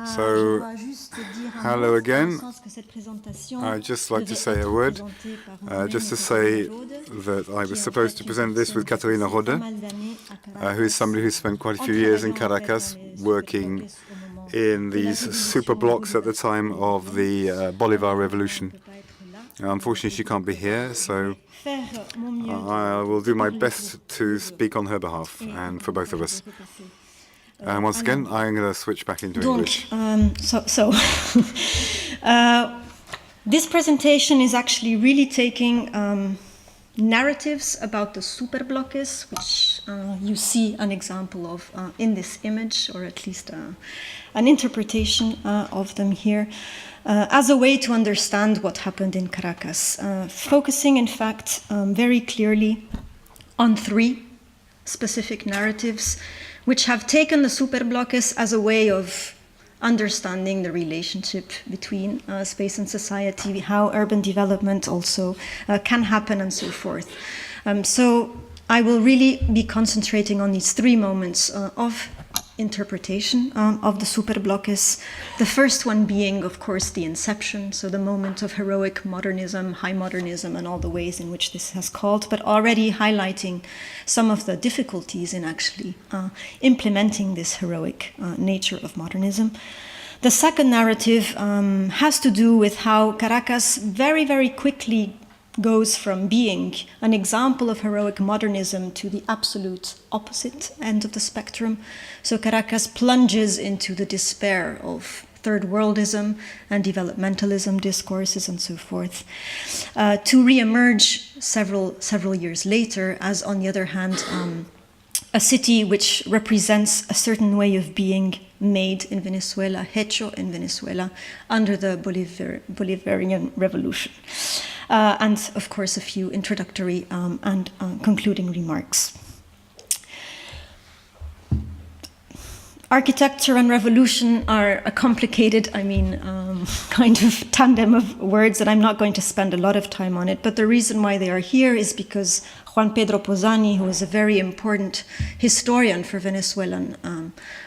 So, hello again. I'd just like to say a word, just to say that I was supposed to present this with Katharina Rhode, who is somebody who spent quite a few years in Caracas working in these superblocks at the time of the Bolivar Revolution. Unfortunately, she can't be here, so I will do my best to speak on her behalf and for both of us. And once again, I'm going to switch back into English. This presentation is actually really taking narratives about the Superblocks, which you see an example of in this image, or at least an interpretation of them here, as a way to understand what happened in Caracas, focusing, in fact, very clearly on three specific narratives which have taken the Superblocks as a way of understanding the relationship between space and society, how urban development also can happen, and so forth. So I will really be concentrating on these three moments of interpretation of the Superblocks. The first one being, of course, the inception, so the moment of heroic modernism, high modernism, and all the ways in which this has called, but already highlighting some of the difficulties in actually implementing this heroic nature of modernism. The second narrative has to do with how Caracas very, very quickly goes from being an example of heroic modernism to the absolute opposite end of the spectrum. So Caracas plunges into the despair of third worldism and developmentalism discourses and so forth, to re-emerge several years later as, on the other hand, a city which represents a certain way of being made in Venezuela, hecho in Venezuela, under the Bolivarian Revolution. And, of course, a few introductory and concluding remarks. Architecture and revolution are a complicated, kind of tandem of words, and I'm not going to spend a lot of time on it, but the reason why they are here is because Juan Pedro Posani, who is a very important historian for Venezuelan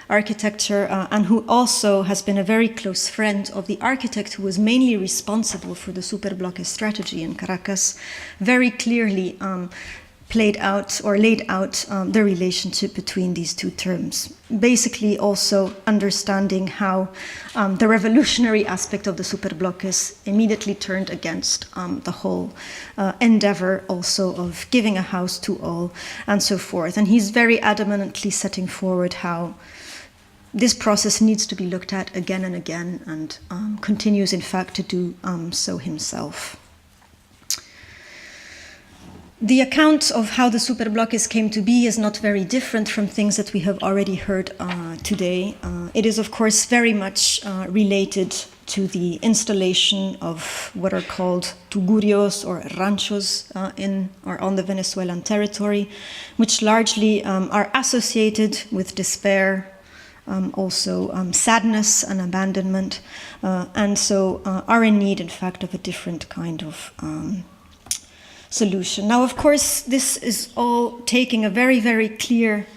architecture, and who also has been a very close friend of the architect who was mainly responsible for the Superblocks strategy in Caracas, very clearly laid out the relationship between these two terms. Basically also understanding how the revolutionary aspect of the Superblocks immediately turned against the whole endeavor also of giving a house to all and so forth. And he's very adamantly setting forward how this process needs to be looked at again and again, and continues in fact to do so himself. The account of how the Superblocks came to be is not very different from things that we have already heard today. It is, of course, very much related to the installation of what are called tugurios or ranchos on the Venezuelan territory, which largely are associated with despair, also sadness and abandonment, and so are in need, in fact, of a different kind of solution. Now, of course, this is all taking a very, very clear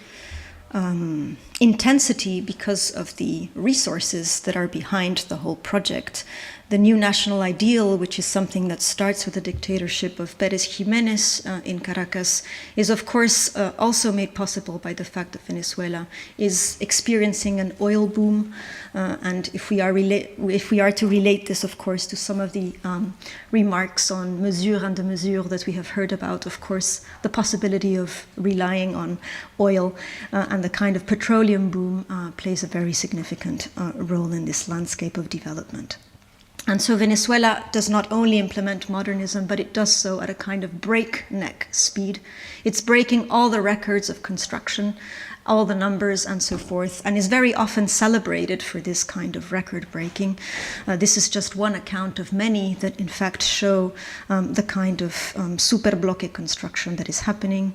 intensity because of the resources that are behind the whole project. The new national ideal, which is something that starts with the dictatorship of Pérez Jiménez in Caracas, is of course also made possible by the fact that Venezuela is experiencing an oil boom. And if we are to relate this, of course, to some of the remarks on mesure and de mesure that we have heard about, of course, the possibility of relying on oil and the kind of petroleum boom plays a very significant role in this landscape of development. And so Venezuela does not only implement modernism, but it does so at a kind of breakneck speed. It's breaking all the records of construction, all the numbers and so forth, and is very often celebrated for this kind of record breaking. This is just one account of many that in fact show the kind of superblock construction that is happening.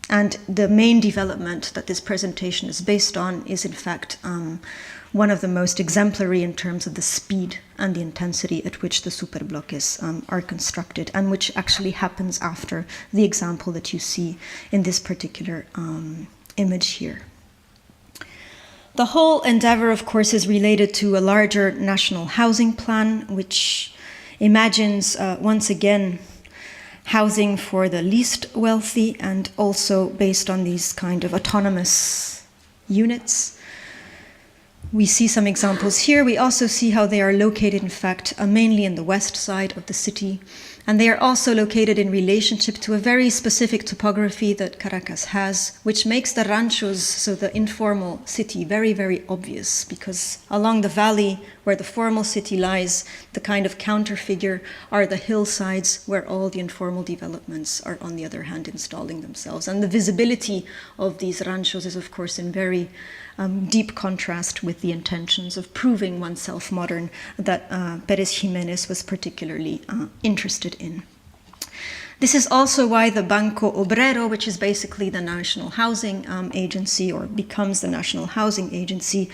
And the main development that this presentation is based on is in fact one of the most exemplary in terms of the speed and the intensity at which the superblocks are constructed, and which actually happens after the example that you see in this particular image here. The whole endeavor, of course, is related to a larger national housing plan, which imagines, once again, housing for the least wealthy and also based on these kind of autonomous units. We see some examples here. We also see how they are located, in fact, mainly in the west side of the city. And they are also located in relationship to a very specific topography that Caracas has, which makes the ranchos, so the informal city, very, very obvious, because along the valley where the formal city lies, the kind of counterfigure are the hillsides where all the informal developments are, on the other hand, installing themselves. And the visibility of these ranchos is, of course, in very deep contrast with the intentions of proving oneself modern that Pérez Jiménez was particularly interested in. This is also why the Banco Obrero, which is basically the National Housing Agency, or becomes the National Housing Agency,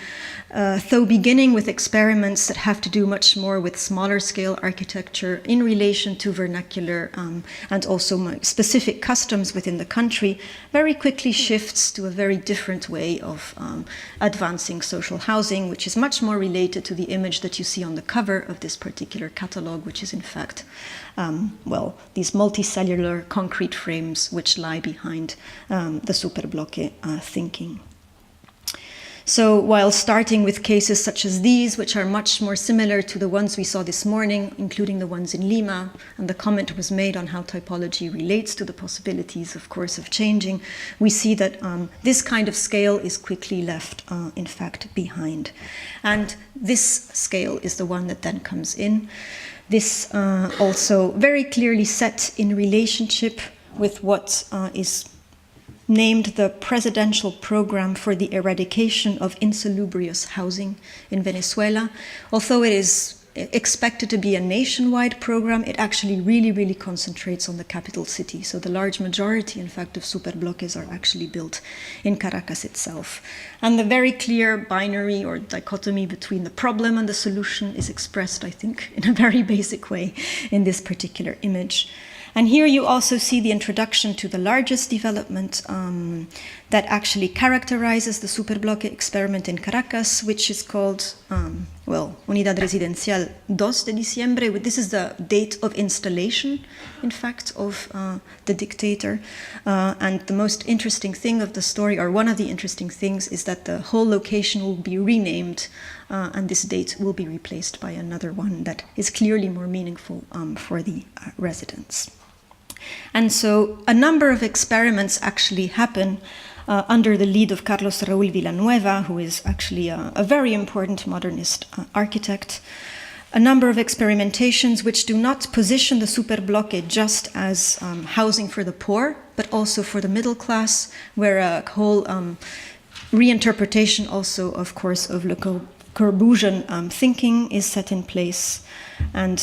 though beginning with experiments that have to do much more with smaller scale architecture in relation to vernacular and also specific customs within the country, very quickly shifts to a very different way of advancing social housing, which is much more related to the image that you see on the cover of this particular catalog, which is in fact these multicellular concrete frames which lie behind the Superblocks thinking. So while starting with cases such as these, which are much more similar to the ones we saw this morning, including the ones in Lima, and the comment was made on how typology relates to the possibilities, of course, of changing, we see that this kind of scale is quickly left, in fact, behind. And this scale is the one that then comes in. This also very clearly set in relationship with what is named the Presidential Program for the Eradication of Insalubrious Housing in Venezuela. Although it is expected to be a nationwide program, it actually really concentrates on the capital city. So the large majority, in fact, of Superblocks are actually built in Caracas itself. And the very clear binary or dichotomy between the problem and the solution is expressed, I think, in a very basic way in this particular image. And here you also see the introduction to the largest development that actually characterizes the Superblocks experiment in Caracas, which is called, Unidad Residencial 2 de Diciembre. This is the date of installation, in fact, of the dictator. And the most interesting thing of the story, or one of the interesting things, is that the whole location will be renamed and this date will be replaced by another one that is clearly more meaningful for the residents. And so a number of experiments actually happen under the lead of Carlos Raúl Villanueva, who is actually a very important modernist architect. A number of experimentations which do not position the Superblocks just as housing for the poor, but also for the middle class, where a whole reinterpretation also, of course, of Le Corbusian thinking is set in place. And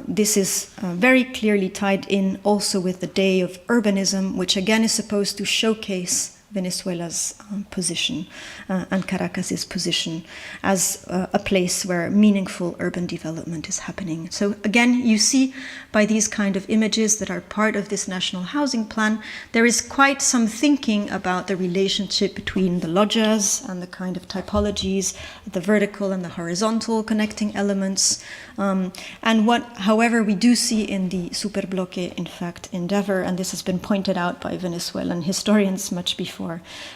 this is very clearly tied in also with the Day of Urbanism, which again is supposed to showcase Venezuela's position and Caracas's position as a place where meaningful urban development is happening. So again, you see by these kind of images that are part of this national housing plan, there is quite some thinking about the relationship between the loggias and the kind of typologies, the vertical and the horizontal connecting elements. And what, however, we do see in the Superblocks, in fact, endeavor, and this has been pointed out by Venezuelan historians much before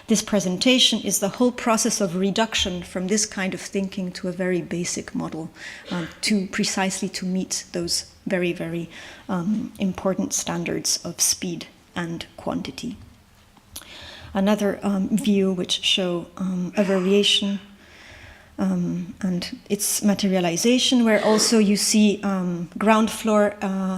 this presentation, is the whole process of reduction from this kind of thinking to a very basic model to precisely to meet those very important standards of speed and quantity. Another view which show a variation and its materialization, where also you see ground floor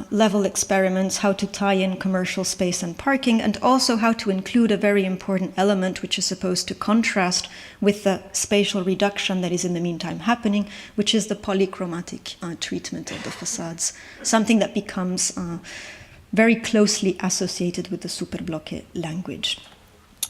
level experiments, how to tie in commercial space and parking, and also how to include a very important element which is supposed to contrast with the spatial reduction that is in the meantime happening, which is the polychromatic treatment of the facades, something that becomes very closely associated with the Superblocks language.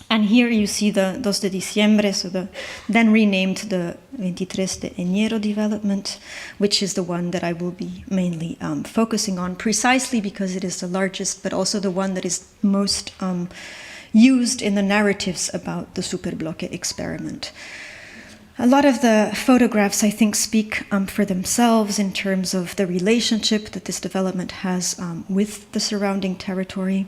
And here you see the 2 de Diciembre, so the then renamed the 23 de Enero development, which is the one that I will be mainly focusing on, precisely because it is the largest, but also the one that is most used in the narratives about the Superblocks experiment. A lot of the photographs, I think, speak for themselves in terms of the relationship that this development has with the surrounding territory.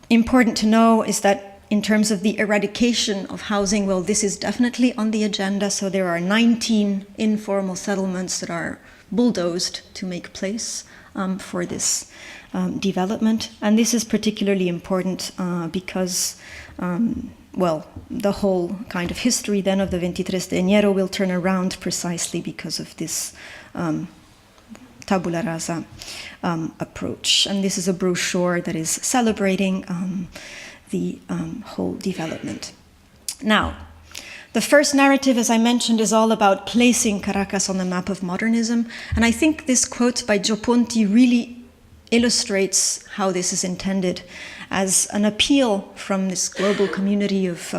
Important to know is that in terms of the eradication of housing, well, this is definitely on the agenda. So there are 19 informal settlements that are bulldozed to make place for this development. And this is particularly important because well, the whole kind of history then of the 23 de Enero will turn around precisely because of this tabula rasa approach. And this is a brochure that is celebrating the whole development. Now, the first narrative, as I mentioned, is all about placing Caracas on the map of modernism. And I think this quote by Gio Ponti really illustrates how this is intended as an appeal from this global community of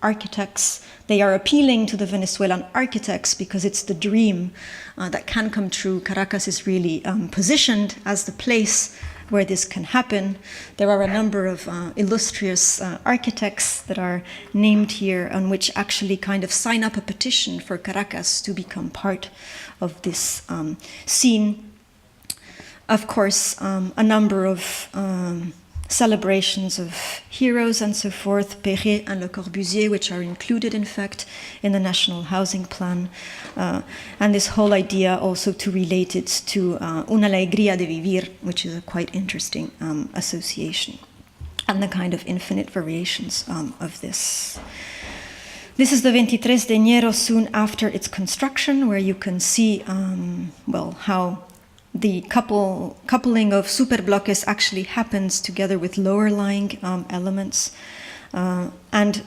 architects. They are appealing to the Venezuelan architects because it's the dream that can come true. Caracas is really positioned as the place where this can happen. There are a number of illustrious architects that are named here, on which actually kind of sign up a petition for Caracas to become part of this scene. Of course, a number of celebrations of heroes and so forth, Perret and Le Corbusier, which are included, in fact, in the National Housing Plan. And this whole idea also to relate it to Una alegría de vivir, which is a quite interesting association, and the kind of infinite variations of this. This is the 23 de Enero soon after its construction, where you can see, well, how the coupling of Superblocks actually happens together with lower-lying elements. And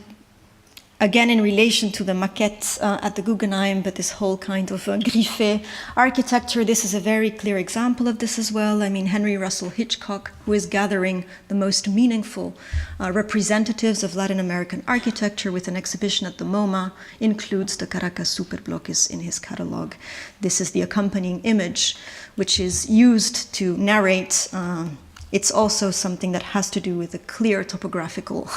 again, in relation to the maquette at the Guggenheim, but this whole kind of griffé architecture, this is a very clear example of this as well. I mean, Henry Russell Hitchcock, who is gathering the most meaningful representatives of Latin American architecture with an exhibition at the MoMA, includes the Caracas Superblocks in his catalog. This is the accompanying image, which is used to narrate. It's also something that has to do with a clear topographical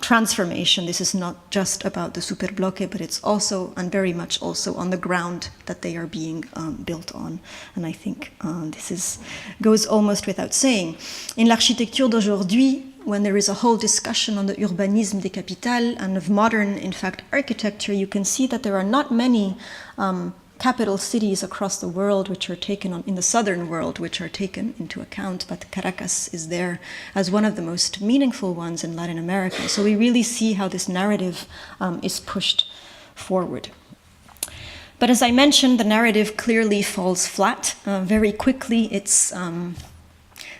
transformation. This is not just about the Superbloque, but it's also, and very much also, on the ground that they are being built on. And I think this goes almost without saying. In l'architecture d'aujourd'hui, when there is a whole discussion on the urbanisme des capitales and of modern, in fact, architecture, you can see that there are not many capital cities across the world which are taken on, in the southern world, which are taken into account, but Caracas is there as one of the most meaningful ones in Latin America. So we really see how this narrative is pushed forward. But as I mentioned, the narrative clearly falls flat very quickly.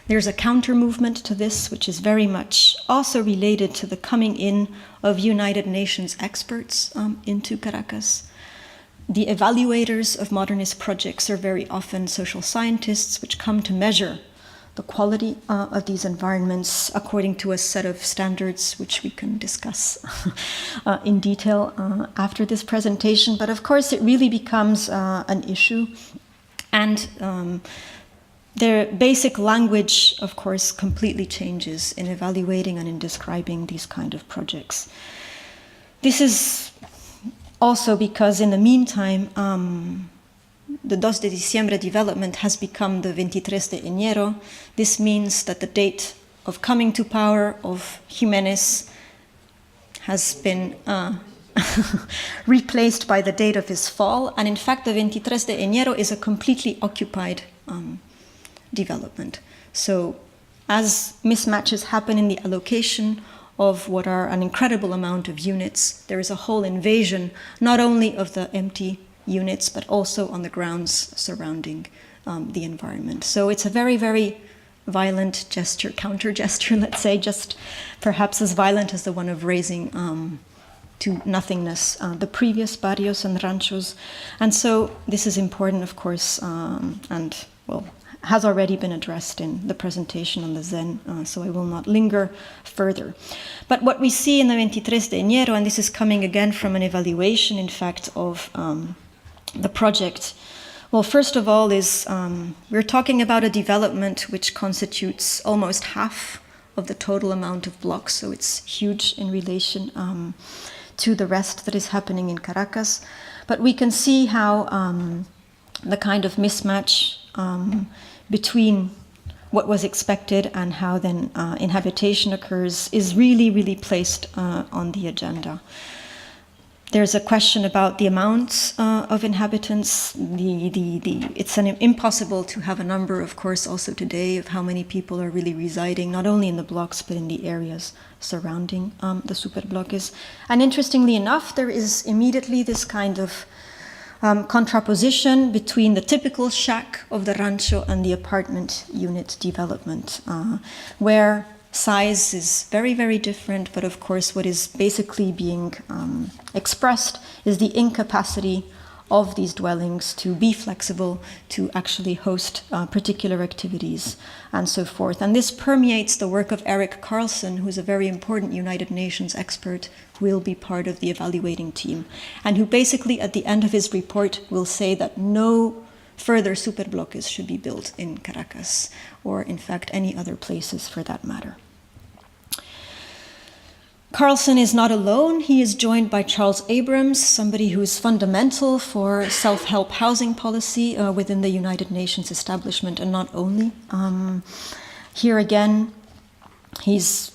There's a counter movement to this, which is very much also related to the coming in of United Nations experts into Caracas. The evaluators of modernist projects are very often social scientists, which come to measure the quality of these environments according to a set of standards, which we can discuss in detail after this presentation. But of course, it really becomes an issue. And their basic language, of course, completely changes in evaluating and in describing these kind of projects. This is also because in the meantime, the 2 de diciembre development has become the 23 de enero. This means that the date of coming to power of Jimenez has been replaced by the date of his fall. And in fact, the 23 de enero is a completely occupied development. So as mismatches happen in the allocation of what are an incredible amount of units, there is a whole invasion, not only of the empty units, but also on the grounds surrounding the environment. So it's a very, very violent gesture, counter gesture, let's say, just perhaps as violent as the one of raising to nothingness the previous barrios and ranchos. And so this is important, of course, and, well, has already been addressed in the presentation on the Zen, so I will not linger further. But what we see in the 23 de enero, and this is coming again from an evaluation, in fact, of the project, well, first of all, is we're talking about a development which constitutes almost half of the total amount of blocks, so it's huge in relation to the rest that is happening in Caracas. But we can see how the kind of mismatch between what was expected and how then inhabitation occurs is really, really placed on the agenda. There's a question about the amounts of inhabitants. It's impossible to have a number, of course, also today of how many people are really residing, not only in the blocks, but in the areas surrounding the Superblocks. And interestingly enough, there is immediately this kind of contraposition between the typical shack of the rancho and the apartment unit development, where size is very, very different, but of course what is basically being expressed is the incapacity of these dwellings to be flexible, to actually host particular activities, and so forth. And this permeates the work of Eric Carlson, who is a very important United Nations expert, who will be part of the evaluating team, and who basically at the end of his report will say that no further superblocks should be built in Caracas, or in fact any other places for that matter. Carlson is not alone. He is joined by Charles Abrams, somebody who is fundamental for self-help housing policy within the United Nations establishment, and not only. Here again, he's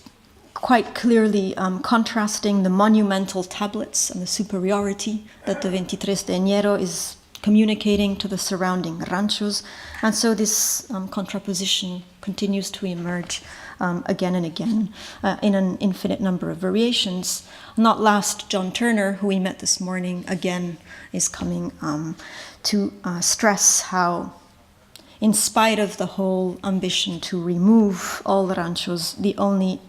quite clearly contrasting the monumental tablets and the superiority that the 23 de Enero is communicating to the surrounding ranchos. And so this contraposition continues to emerge again and again in an infinite number of variations. Not last, John Turner, who we met this morning, again is coming to stress how, in spite of the whole ambition to remove all the ranchos, the only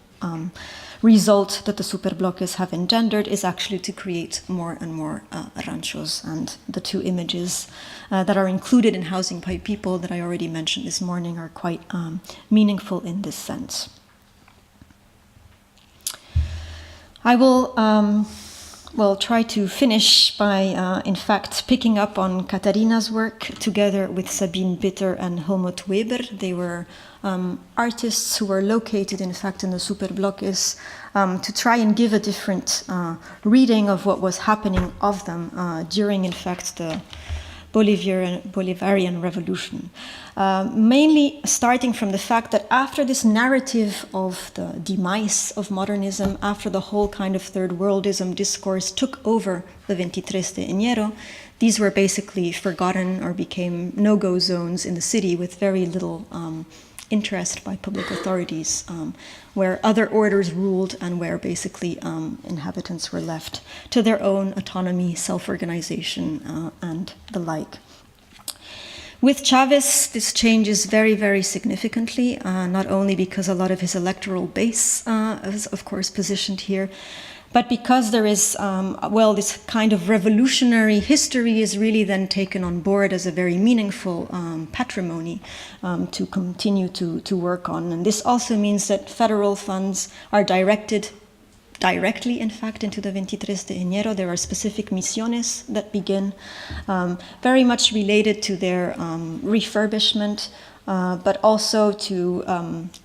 result that the superblocks have engendered is actually to create more and more ranchos. And the two images that are included in Housing by People that I already mentioned this morning are quite meaningful in this sense. I will try to finish by, in fact, picking up on Katharina's work together with Sabine Bitter and Helmut Weber. They were artists who were located, in fact, in the Superblocks to try and give a different reading of what was happening of them during, in fact, the Bolivarian Revolution. Mainly starting from the fact that after this narrative of the demise of modernism, after the whole kind of third worldism discourse took over the 23 de Enero, these were basically forgotten or became no-go zones in the city with very little interest by public authorities, where other orders ruled and where basically inhabitants were left to their own autonomy, self-organization, and the like. With Chavez, this changes very, very significantly, not only because a lot of his electoral base is, of course, positioned here, but because there is, this kind of revolutionary history is really then taken on board as a very meaningful patrimony to continue to work on. And this also means that federal funds are directed directly, in fact, into the 23 de Enero. There are specific misiones that begin, very much related to their refurbishment, but also to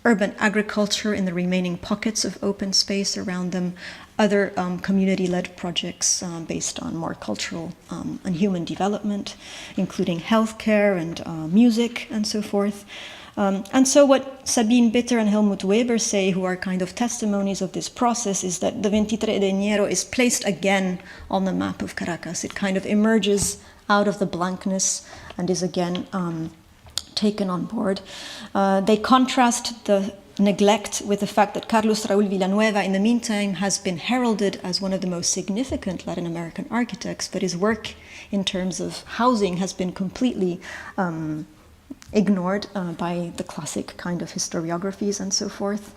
urban agriculture in the remaining pockets of open space around them, other community-led projects based on more cultural and human development, including healthcare and music and so forth. And so what Sabine Bitter and Helmut Weber say, who are kind of testimonies of this process, is that the 23 de Enero is placed again on the map of Caracas. It kind of emerges out of the blankness and is again taken on board. They contrast the neglect with the fact that Carlos Raúl Villanueva, in the meantime, has been heralded as one of the most significant Latin American architects, but his work in terms of housing has been completely ignored by the classic kind of historiographies and so forth.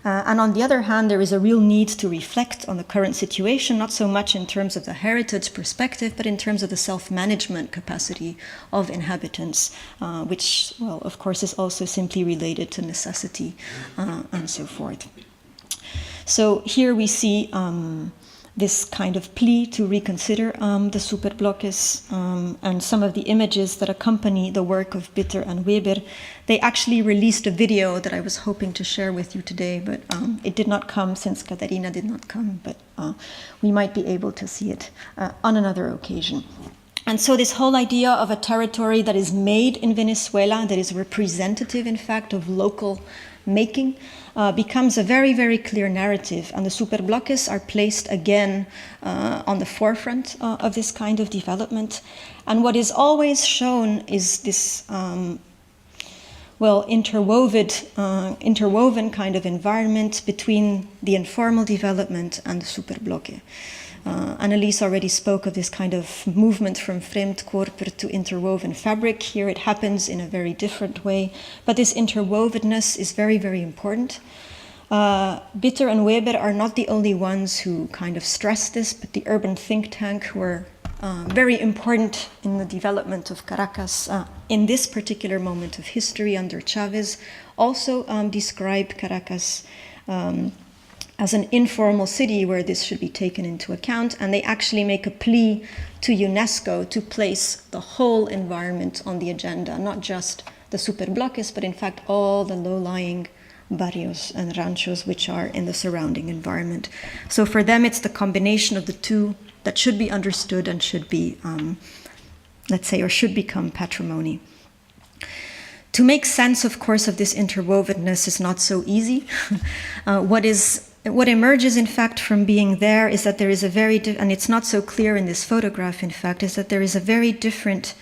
And on the other hand, there is a real need to reflect on the current situation, not so much in terms of the heritage perspective, but in terms of the self-management capacity of inhabitants, which, well, of course, is also simply related to necessity and so forth. So here we see this kind of plea to reconsider the Superblocks, and some of the images that accompany the work of Bitter and Weber. They actually released a video that I was hoping to share with you today, but it did not come since Katharina did not come, but we might be able to see it on another occasion. And so this whole idea of a territory that is made in Venezuela, that is representative, in fact, of local making, becomes a very, very clear narrative. And the Superblocks are placed again on the forefront of this kind of development. And what is always shown is this interwoven kind of environment between the informal development and the Superblocks. Annelies already spoke of this kind of movement from Fremdkörper to interwoven fabric. Here it happens in a very different way, but this interwovenness is very, very important. Bitter and Weber are not the only ones who kind of stress this, but the urban think tank, who are very important in the development of Caracas in this particular moment of history under Chavez, also describe Caracas as an informal city where this should be taken into account, and they actually make a plea to UNESCO to place the whole environment on the agenda, not just the Superblocks, but in fact all the low-lying barrios and ranchos which are in the surrounding environment. So for them it's the combination of the two that should be understood and should be, let's say, or should become patrimony. To make sense, of course, of this interwovenness is not so easy. What emerges, in fact, from being there is that there is a very, and it's not so clear in this photograph, in fact, is that there is a very different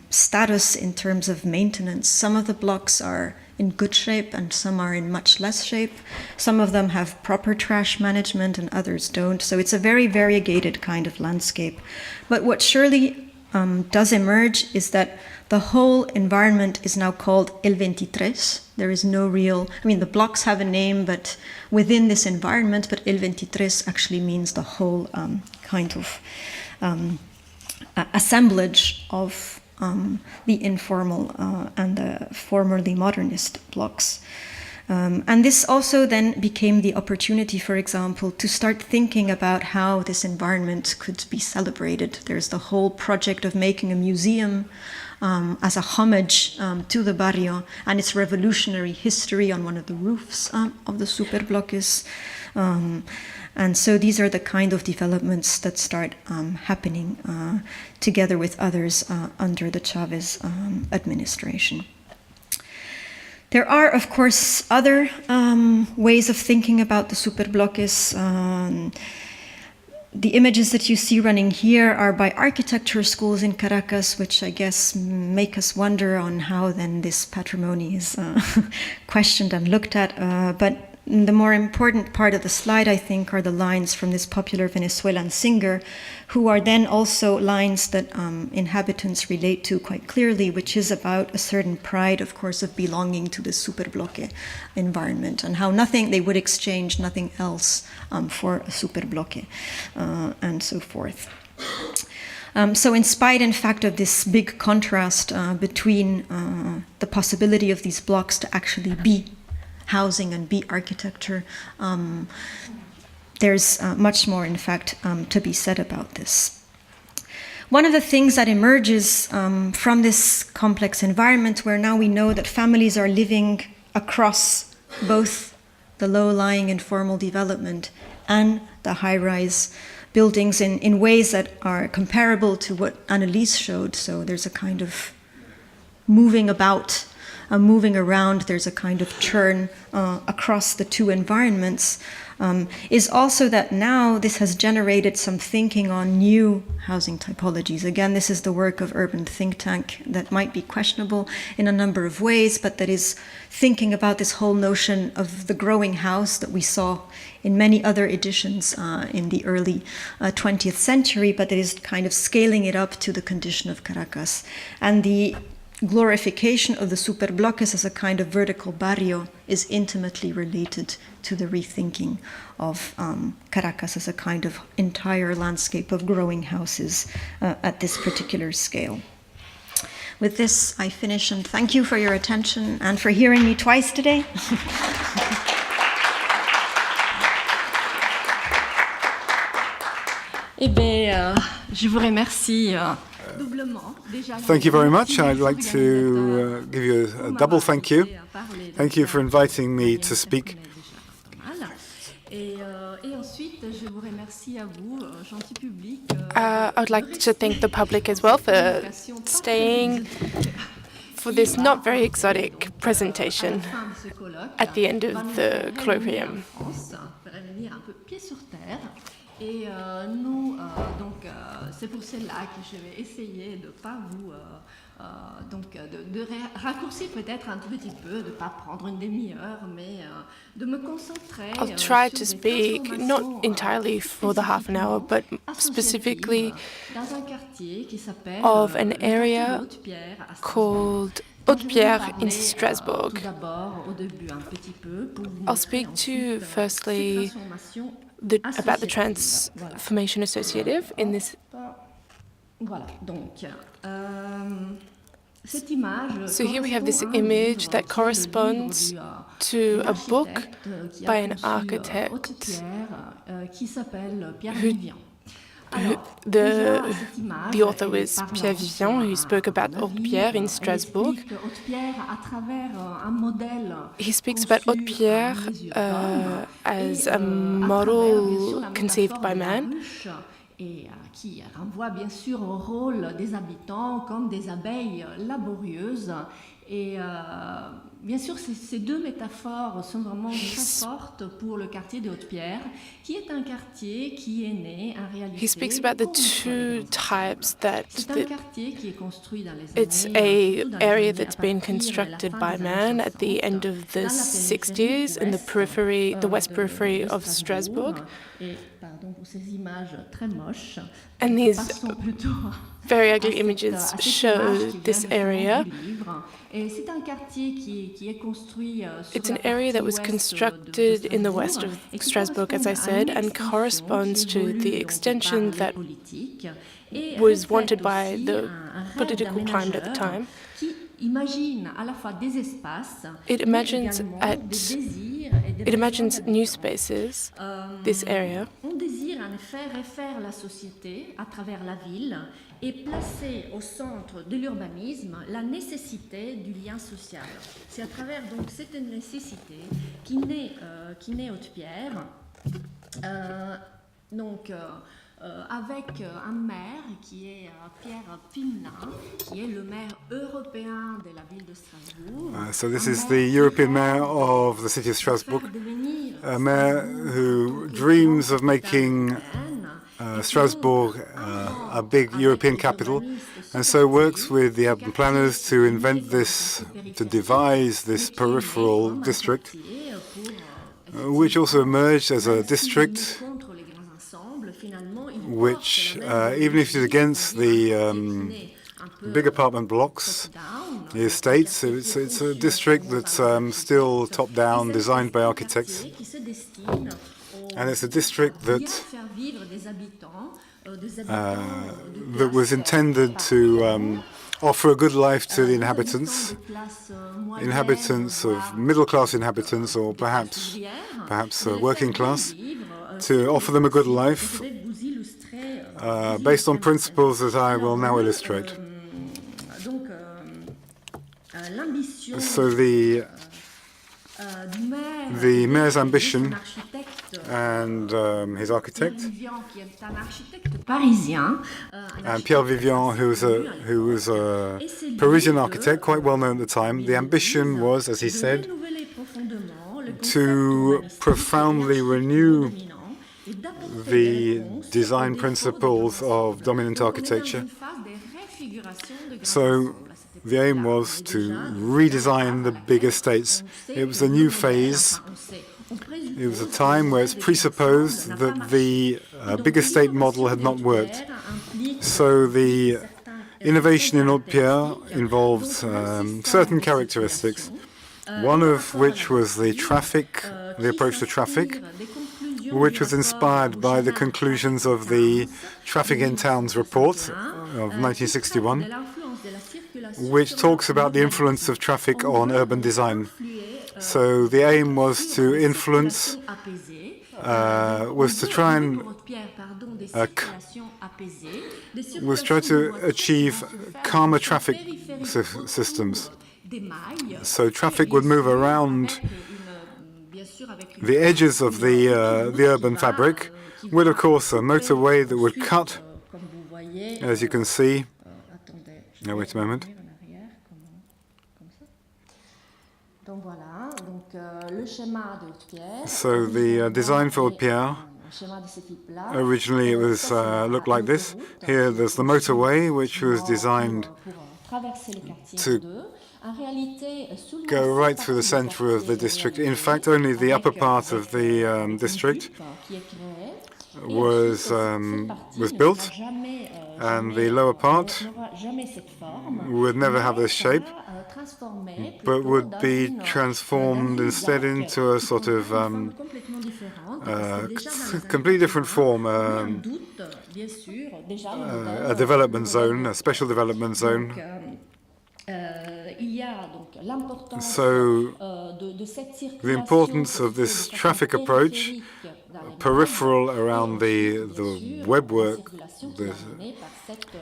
status in terms of maintenance. Some of the blocks are in good shape and some are in much less shape. Some of them have proper trash management and others don't. So it's a very variegated kind of landscape. But what surely does emerge is that the whole environment is now called El 23. There is no real, I mean, the blocks have a name, but within this environment, but El 23 actually means the whole kind of assemblage of the informal and the formerly modernist blocks. And this also then became the opportunity, for example, to start thinking about how this environment could be celebrated. There's the whole project of making a museum as a homage to the barrio and its revolutionary history on one of the roofs of the Superblocks. And so these are the kind of developments that start happening together with others under the Chavez administration. There are, of course, other ways of thinking about the Superblocks. The images that you see running here are by architecture schools in Caracas, which I guess make us wonder on how then this patrimony is questioned and looked at. But the more important part of the slide, I think, are the lines from this popular Venezuelan singer, who are then also lines that inhabitants relate to quite clearly, which is about a certain pride, of course, of belonging to the Superblocks environment, and how they would exchange nothing else for a Superblocks, and so forth. So in spite, in fact, of this big contrast between the possibility of these blocks to actually be housing and be architecture, there's much more, in fact, to be said about this. One of the things that emerges from this complex environment, where now we know that families are living across both the low-lying informal development and the high-rise buildings in ways that are comparable to what Annelies showed. So there's a kind of moving about, moving around, there's a kind of churn across the two environments, is also that now this has generated some thinking on new housing typologies. Again, this is the work of urban think tank that might be questionable in a number of ways, but that is thinking about this whole notion of the growing house that we saw in many other editions in the early 20th century, but that is kind of scaling it up to the condition of Caracas. And the glorification of the Superblocks as a kind of vertical barrio is intimately related to the rethinking of Caracas as a kind of entire landscape of growing houses at this particular scale. With this, I finish, and thank you for your attention and for hearing me twice today. Eh bien, je vous remercie doublement. Thank you very much. I'd like to give you a double thank you. Thank you for inviting me to speak. I would like to thank the public as well for staying for this not very exotic presentation at the end of the colloquium. Et nous, donc, c'est pour cela que je vais essayer de pas vous, de raccourcir peut-être un tout petit peu, de pas prendre une demi-heure, mais de me concentrer. I'll try to speak not entirely for the half an hour, but specifically of an area called Hautepierre in Strasbourg. I'll speak to you firstly about the Transformation Associative in this. So here we have this image that corresponds to a book by an architect the author was Pierre Viviana, who spoke about Hautepierre in Strasbourg. He speaks about Hautepierre as a model conceived by man. Et qui renvoie bien sûr au rôle des habitants comme des abeilles laborieuses. Et bien sûr, ces deux métaphores sont vraiment très fortes pour le quartier de Hautepierre, qui est un quartier qui est né en réalité. He speaks about the two types that it's an area that's been constructed by man at the end of the 60s in the periphery, the west periphery of Strasbourg. And these very ugly images show this area. It's an area that was constructed in the west of Strasbourg, as I said, and corresponds to the extension that was wanted by the political climate at the time. It imagines new spaces, this area. On désire en effet refaire la société à travers la ville et placer au centre de l'urbanisme la nécessité du lien social. C'est à travers donc cette nécessité qui naît Hautepierre, avec un maire qui est Pierre Pimna, qui est le maire européen de la ville de Strasbourg. So this is the European mayor of the city of Strasbourg, a mayor who dreams of making Strasbourg a big European capital, and so works with the urban planners to devise this peripheral district, which also emerged as a district which, even if it's against the big apartment blocks, the estates, it's a district that's still top-down, designed by architects. And it's a district that was intended to offer a good life to the inhabitants of middle-class inhabitants, or perhaps working class, to offer them a good life based on principles that I will now illustrate. So the mayor's ambition and his architect, and Pierre Vivian, who was a Parisian architect, quite well known at the time. The ambition was, as he said, to profoundly renew the design principles of dominant architecture. So the aim was to redesign the big estates. It was a new phase. It was a time where it's presupposed that the big estate model had not worked. So the innovation in Hautepierre involved certain characteristics, one of which was the approach to traffic, which was inspired by the conclusions of the Traffic in Towns report of 1961, which talks about the influence of traffic on urban design. So the aim was to influence was to try to achieve calmer traffic systems. So traffic would move around the edges of the urban fabric, with, of course, a motorway that would cut, as you can see. Now, wait a moment. So the design for Hautepierre, originally it was looked like this. Here there's the motorway, which was designed to go right through the center of the district. In fact, only the upper part of the district was built, and the lower part would never have this shape, but would be transformed instead into a sort of completely different form, a development zone, a special development zone. So the importance of this traffic approach, peripheral around the webwork,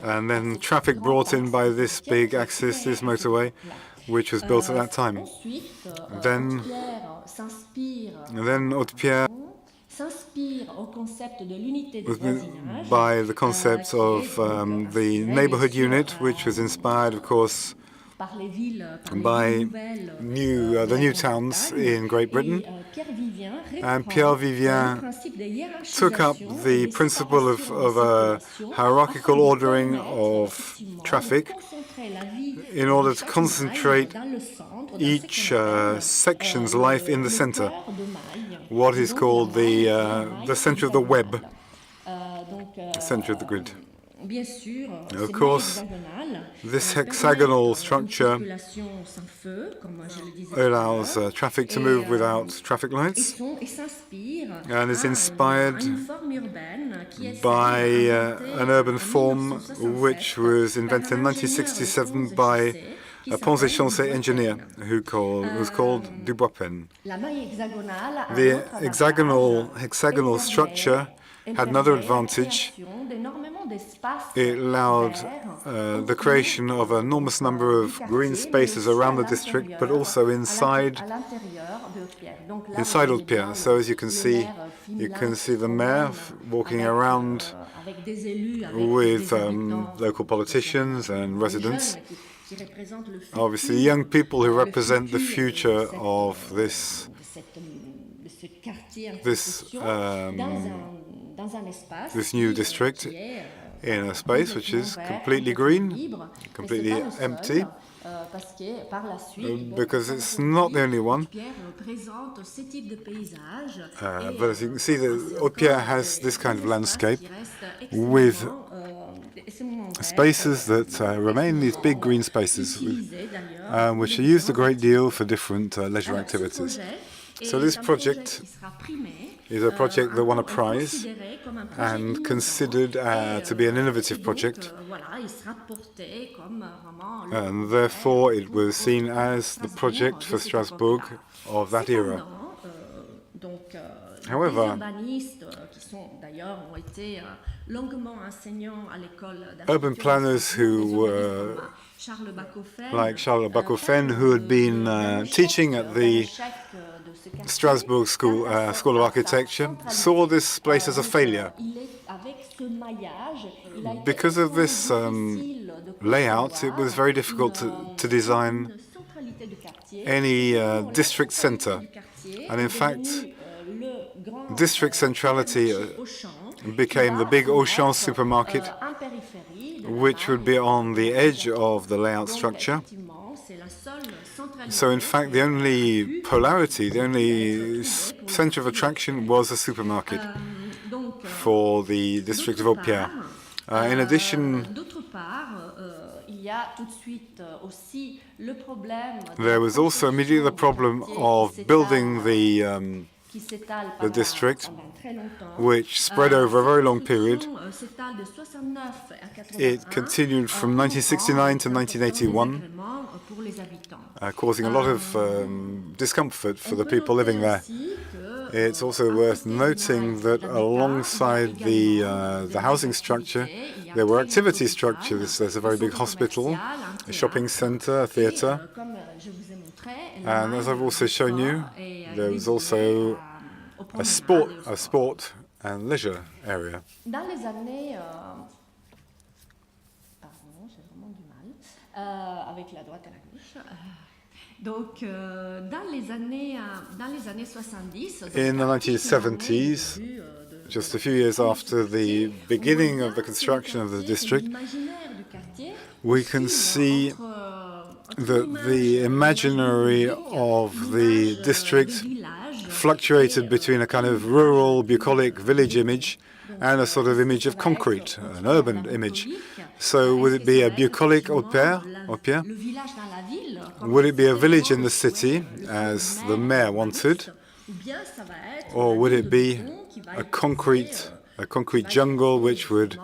and then traffic brought in by this big axis, this motorway, which was built at that time. Then Hautepierre was by the concept of the neighborhood unit, which was inspired, of course, by the new towns in Great Britain. And Pierre Vivien took up the principle of a hierarchical ordering of traffic in order to concentrate each section's life in the center, what is called the center of the web, center of the grid. Of course, this hexagonal structure allows traffic to move without traffic lights, and is inspired by an urban form which was invented in 1967 by a Ponts et Chaussées engineer who was called Dubois-Pen. The hexagonal structure had another advantage. It allowed the creation of an enormous number of green spaces around the district, but also inside Hautepierre. So as you can see the mayor walking around with local politicians and residents. Obviously, young people who represent the future of this new district in a space which is completely green, completely empty, because it's not the only one. But as you can see, Hautepierre has this kind of landscape with spaces that remain these big green spaces, which are used a great deal for different leisure activities. So this project is a project that won a prize and considered to be an innovative project. And therefore it was seen as the project for Strasbourg of that era. However, urban planners who were like Charles Bacofen, who had been teaching at the Strasbourg School of Architecture, saw this place as a failure. Because of this layout, it was very difficult to design any district center. And in fact, district centrality became the big Auchan supermarket, which would be on the edge of the layout structure. So in fact, the only polarity, the only center of attraction was a supermarket for the district of Hautepierre. In addition, there was also immediately the problem of building the district, which spread over a very long period. It continued from 1969 to 1981, causing a lot of discomfort for the people living there. It's also worth noting that alongside the housing structure, there were activity structures. There's a very big hospital, a shopping center, a theater. And as I've also shown you, there was also a sport and leisure area. Avec la droite à la gauche. Donc, dans les années 70, in the 1970s, just a few years after the beginning of the construction of the district, we can see that the imaginary of the district fluctuated between a kind of rural, bucolic village image and a sort of image of concrete, an urban image. So would it be a bucolic Hautepierre? Would it be a village in the city, as the mayor wanted? Or would it be a concrete jungle which would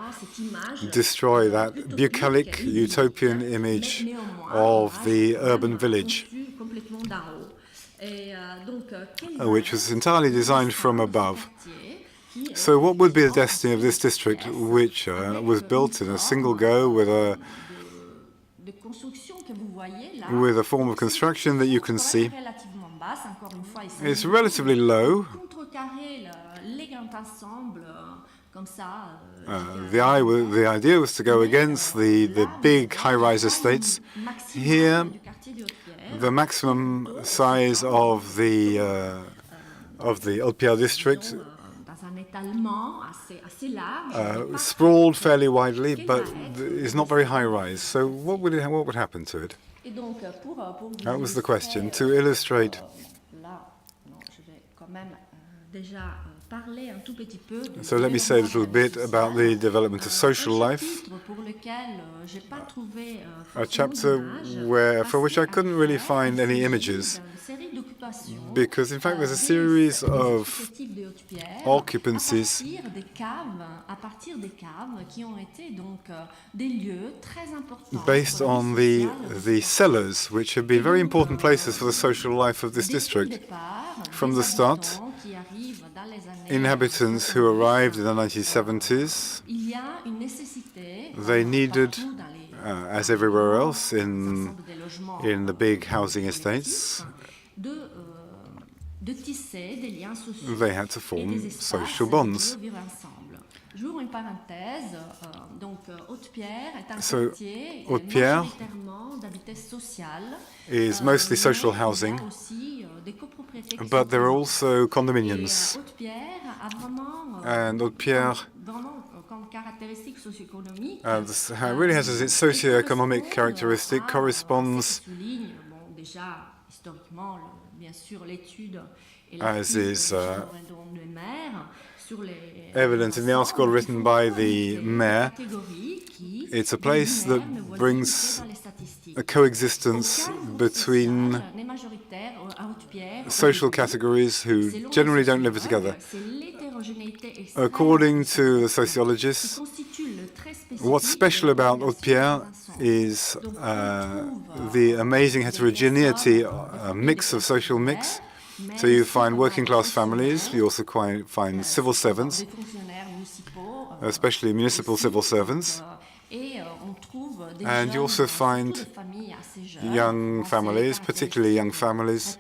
destroy that bucolic utopian image of the urban village, which was entirely designed from above? So what would be the destiny of this district, which was built in a single go with a form of construction that you can see? It's relatively low. The idea was to go against the big high-rise estates. Here, the maximum size of the Hautepierre district sprawled fairly widely, but is not very high-rise. So what would happen to it? That was the question. To illustrate, so let me say a little bit about the development of social life, a chapter for which I couldn't really find any images, because in fact there's a series of occupancies based on the cellars, which have been very important places for the social life of this district. From the start, inhabitants who arrived in the 1970s, they needed, as everywhere else in the big housing estates, they had to form social bonds. So Hautepierre is mostly social housing, but there are also condominiums. And Hautepierre really has as its socio-economic characteristic corresponds, as is evident in the article written by the mayor. It's a place that brings a coexistence between social categories who generally don't live together. According to the sociologists, what's special about Hautepierre is the amazing heterogeneity, a mix of social mix. So you find working-class families, you also find civil servants, especially municipal civil servants, and you also find young families, particularly young families,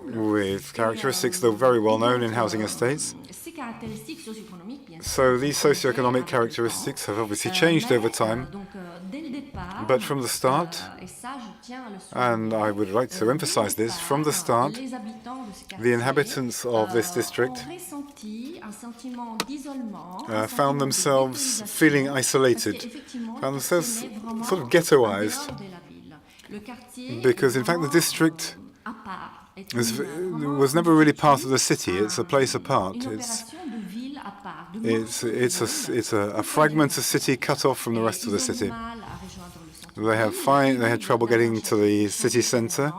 with characteristics that are very well known in housing estates. So these socioeconomic characteristics have obviously changed over time, but from the start, and I would like to emphasize this, from the start, the inhabitants of this district found themselves feeling isolated, found themselves sort of ghettoized, because in fact the district was never really part of the city. It's a place apart. It's a fragment of city cut off from the rest of the city. They had trouble getting to the city center.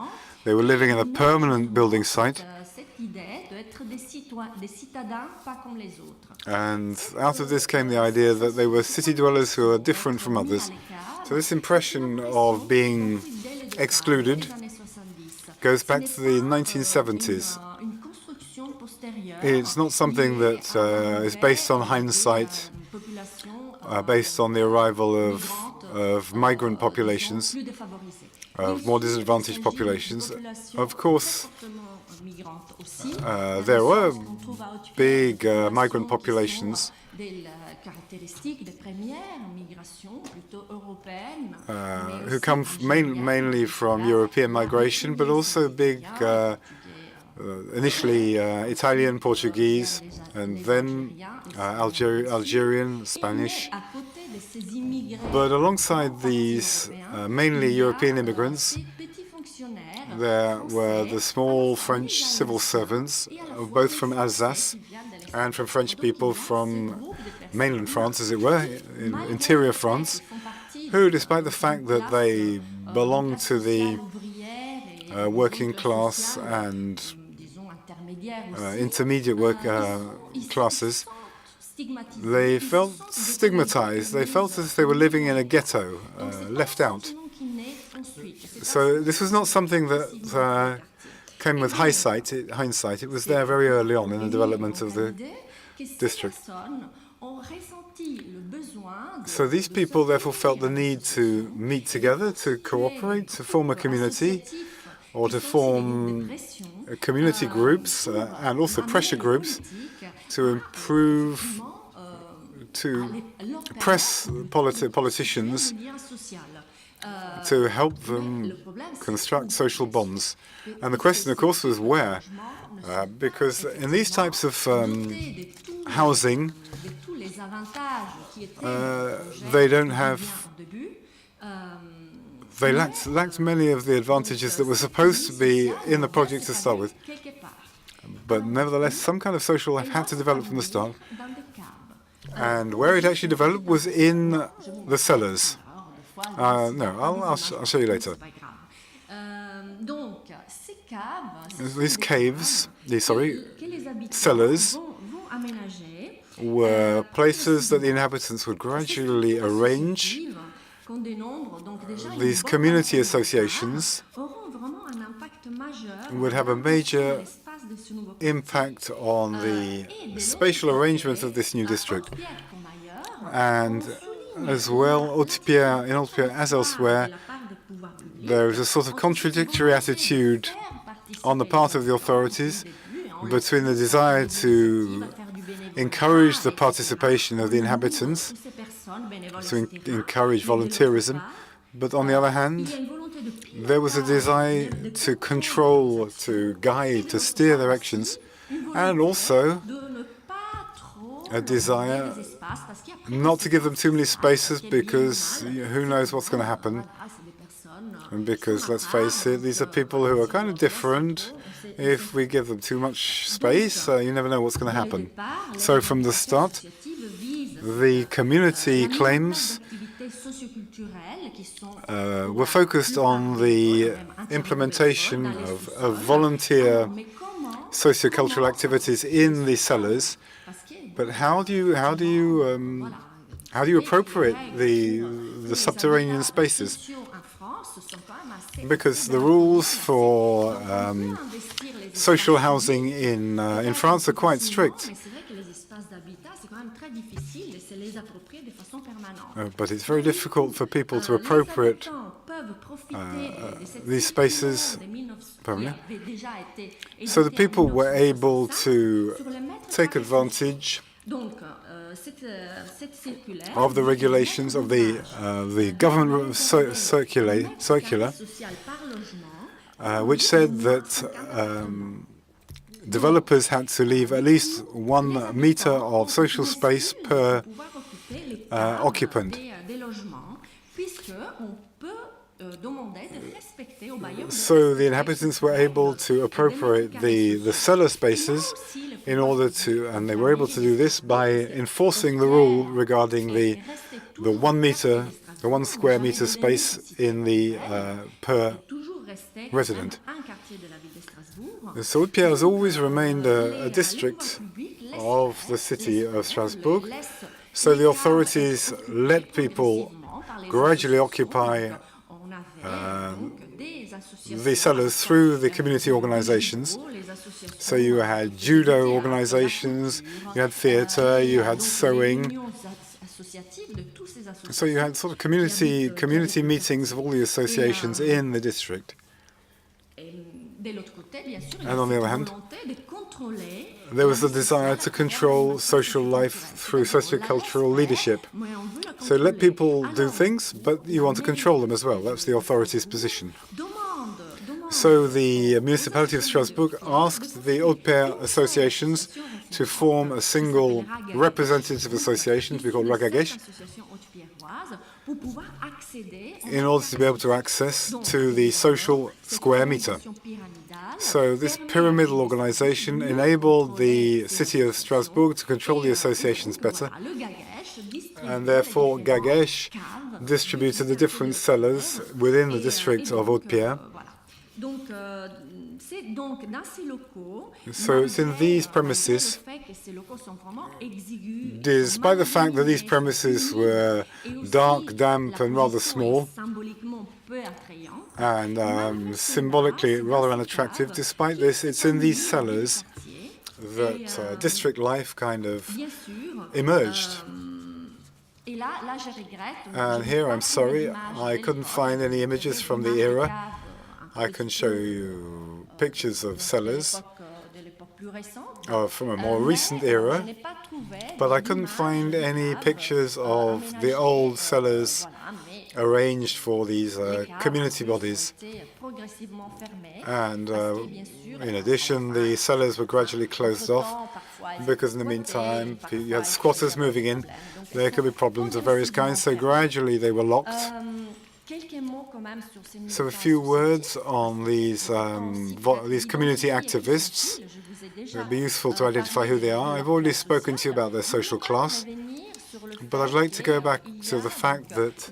They were living in a permanent building site. And out of this came the idea that they were city dwellers who are different from others. So this impression of being excluded goes back to the 1970s. It's not something that is based on hindsight, based on the arrival of migrant populations, of more disadvantaged populations. Of course, there were big migrant populations who come mainly from European migration, but also big, initially Italian, Portuguese, and then Algerian, Spanish. But alongside these mainly European immigrants, there were the small French civil servants, both from Alsace and from French people from mainland France, as it were, in interior France, who, despite the fact that they belonged to the working class and intermediate work classes, they felt stigmatized. They felt as if they were living in a ghetto, left out. So this was not something that came with hindsight. It was there very early on in the development of the district. So these people therefore felt the need to meet together, to cooperate, to form a community, or to form community groups and also pressure groups to improve, to press politicians to help them construct social bonds. And the question, of course, was where? Because in these types of housing, they don't have, they lacked many of the advantages that were supposed to be in the project to start with. But nevertheless, some kind of social life had to develop from the start. And where it actually developed was in the cellars. No, I'll show you later. These caves, cellars, were places that the inhabitants would gradually arrange. These community associations would have a major impact on the spatial arrangement of this new district. And as well, in Hautepierre as elsewhere, there is a sort of contradictory attitude on the part of the authorities between the desire to encourage the participation of the inhabitants, to encourage volunteerism, but on the other hand, there was a desire to control, to guide, to steer their actions, and also a desire not to give them too many spaces because who knows what's going to happen. And because, let's face it, these are people who are kind of different. If we give them too much space, you never know what's going to happen. So from the start, the community claims were focused on the implementation of volunteer sociocultural activities in the cellars. But how do you appropriate the subterranean spaces? Because the rules for social housing in France are quite strict. But it's very difficult for people to appropriate these spaces permanently. So the people were able to take advantage of the regulations of the government circular, which said that developers had to leave at least 1 meter of social space per occupant. So the inhabitants were able to appropriate the cellar spaces in order to, and they were able to do this by enforcing the rule regarding the 1 meter, the 1 square meter space in the per resident. So Hautepierre has always remained a district of the city of Strasbourg. So the authorities let people gradually occupy the sellers through the community organizations. So you had judo organizations, you had theatre, you had sewing. So you had sort of community meetings of all the associations in the district. And on the other hand, there was the desire to control social life through sociocultural leadership. So let people do things, but you want to control them as well. That's the authority's position. So the municipality of Strasbourg asked the Hautepierre associations to form a single representative association to be called Regeneration, in order to be able to access to the social square meter. So this pyramidal organization enabled the city of Strasbourg to control the associations better, and therefore Gagesh distributed the different sellers within the district of Hautepierre. So it's in these premises, despite the fact that these premises were dark, damp and rather small, and symbolically rather unattractive, despite this, it's in these cellars that district life kind of emerged. And here, I'm sorry, I couldn't find any images from the era. I can show you pictures of cellars from a more recent era, but I couldn't find any pictures of the old cellars arranged for these community bodies. And in addition, the cellars were gradually closed off, because in the meantime, you had squatters moving in. There could be problems of various kinds, so gradually they were locked. So a few words on these community activists. It would be useful to identify who they are. I've already spoken to you about their social class, but I'd like to go back to the fact that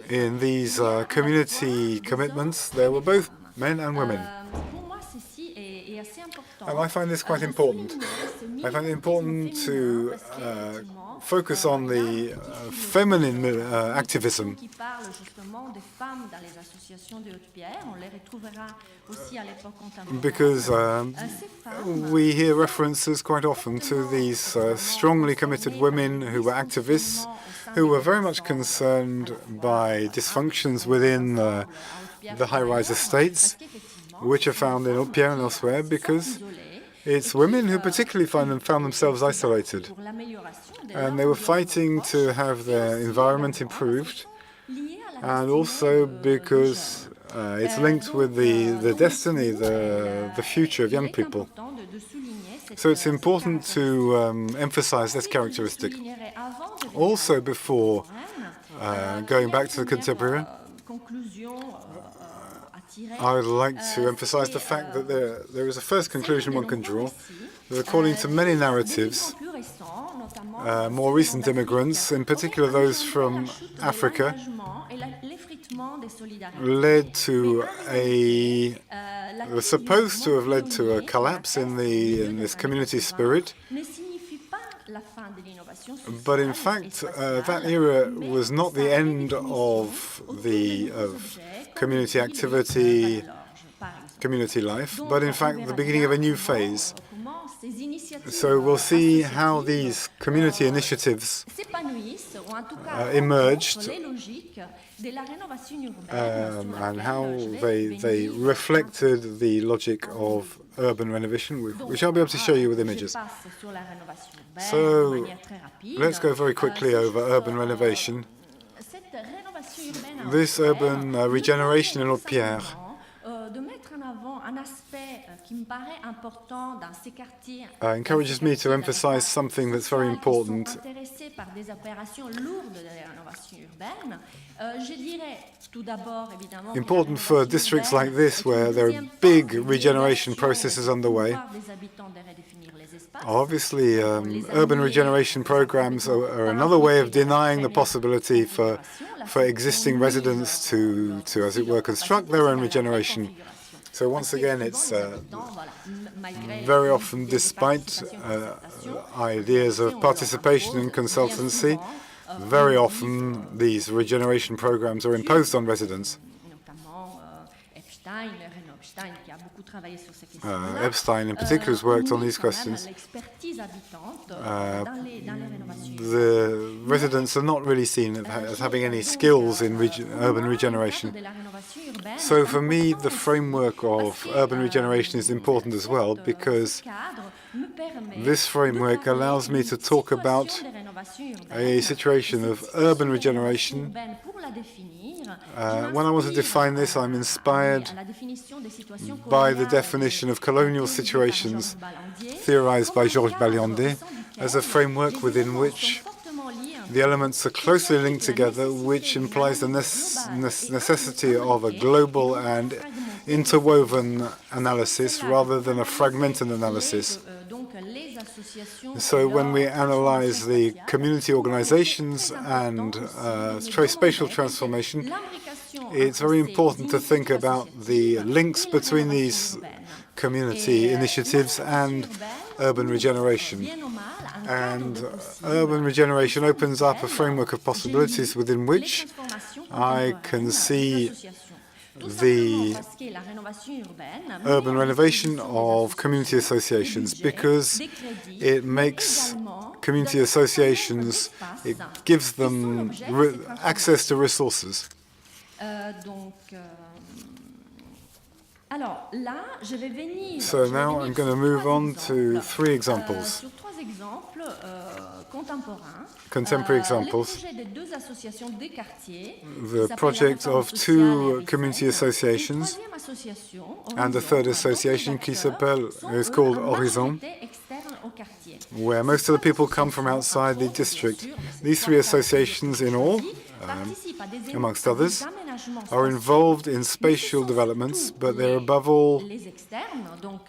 in these community commitments, there were both men and women. And I find this quite important. I find it important to focus on the feminine activism, because we hear references quite often to these strongly committed women who were activists, who were very much concerned by dysfunctions within the high-rise estates, which are found in Hautepierre and elsewhere, because it's women who particularly found themselves isolated. And they were fighting to have their environment improved, and also because it's linked with the destiny, the future of young people. So it's important to emphasize this characteristic. Also, before going back to the contemporary, I would like to emphasize the fact that there is a first conclusion one can draw, that according to many narratives, more recent immigrants, in particular those from Africa, was supposed to have led to a collapse in this community spirit. But in fact, that era was not the end of community activity, community life, but in fact the beginning of a new phase. So we'll see how these community initiatives emerged and how they reflected the logic of urban renovation, which I'll be able to show you with images. So let's go very quickly over urban renovation. This urban regeneration in Hautepierre encourages me to emphasize something that's very important. Important for districts like this, where there are big regeneration processes underway. Obviously, urban regeneration programs are another way of denying the possibility for existing residents to, as it were, construct their own regeneration. So once again, it's very often, despite ideas of participation and consultancy, Very often, these regeneration programs are imposed on residents. Epstein, in particular, has worked on these questions. The residents are not really seen as having any skills in urban regeneration. So for me, the framework of urban regeneration is important as well, because this framework allows me to talk about a situation of urban regeneration. When I want to define this, I'm inspired by the definition of colonial situations theorized by Georges Ballandé as a framework within which the elements are closely linked together, which implies the necessity of a global and interwoven analysis rather than a fragmented analysis. So when we analyze the community organizations and spatial transformation, it's very important to think about the links between these community initiatives and urban regeneration. And urban regeneration opens up a framework of possibilities within which I can see the urban renovation of community associations, because it makes community associations, it gives them access to resources. So now I'm going to move on to three examples. Contemporary examples. The project of two community associations and the third association is called Horizon, where most of the people come from outside the district. These three associations in all, amongst others, are involved in spatial developments, but they're above all,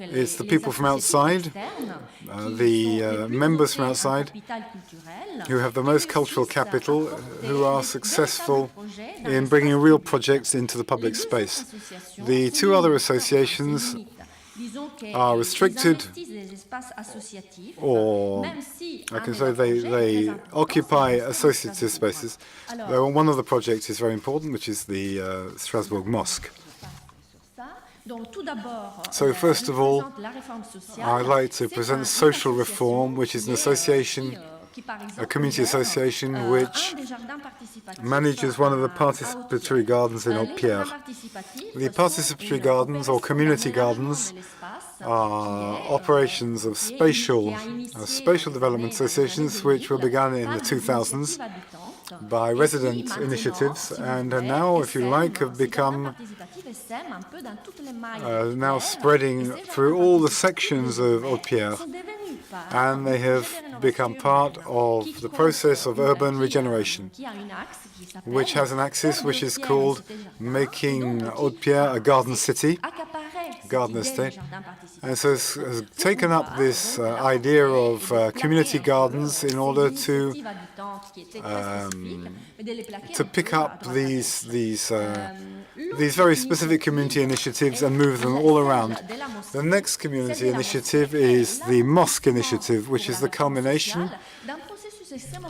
it's the people from outside, the members from outside, who have the most cultural capital, who are successful in bringing real projects into the public space. The two other associations are restricted, or I can say they occupy associative spaces. One of the projects is very important, which is the Strasburg Mosque. So first of all, I'd like to present social reform, which is an association, a community association which manages one of the participatory gardens in Hautepierre. The participatory gardens, or community gardens, are operations of spatial development associations which were begun in the 2000s by resident initiatives, and now, if you like, have become now spreading through all the sections of Hautepierre, and they have become part of the process of urban regeneration, which has an axis which is called making Hautepierre a garden city, garden estate. And so has taken up this idea of community gardens in order to pick up these very specific community initiatives and move them all around. The next community initiative is the Mosque Initiative, which is the culmination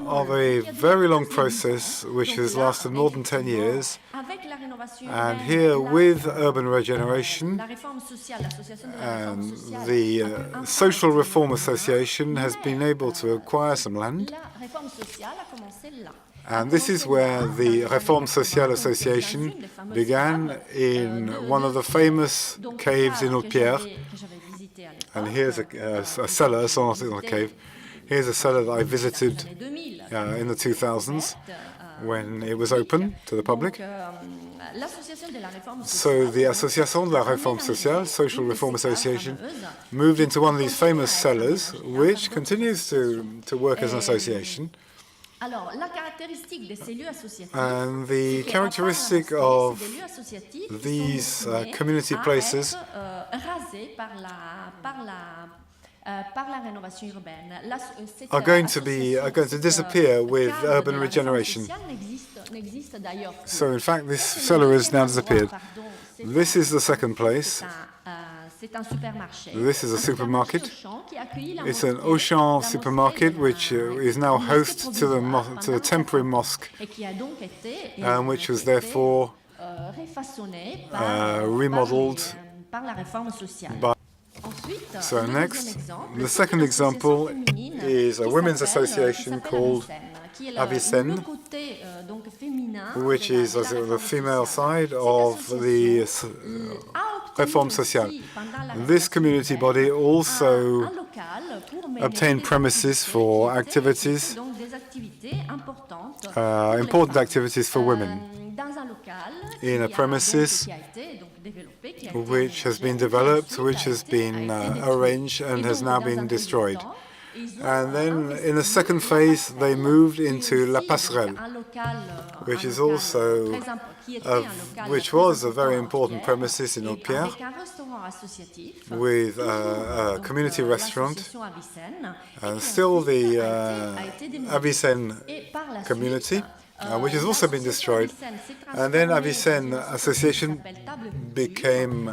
of a very long process which has lasted more than 10 years. And here, with urban regeneration, and the Social Reform Association has been able to acquire some land. And this is where the Réforme Sociale Association began, in one of the famous caves in Hautepierre. And here's a cellar, so not in the cave. Here's a cellar that I visited in the 2000s when it was open to the public. So the Association de la Réforme Sociale, Social Reform Association, moved into one of these famous cellars, which continues to work as an association. And the characteristic of these community places are going to disappear with urban regeneration. So in fact, this cellar has now disappeared. This is the second place. This is a supermarket. It's an Auchan supermarket, which is now host to the temporary mosque, which was therefore remodeled by. So next, the second example is a women's association called Avicenne, which is the female side of the Réforme Sociale. This community body also obtained premises for activities, important activities for women, in a premises which has been developed, which has been arranged and has now been destroyed. And then in the second phase, they moved into La Passerelle, which is also which was a very important premises in Hautepierre, with a community restaurant, and still the Avicenne community, which has also been destroyed. And then Avicenne Association became,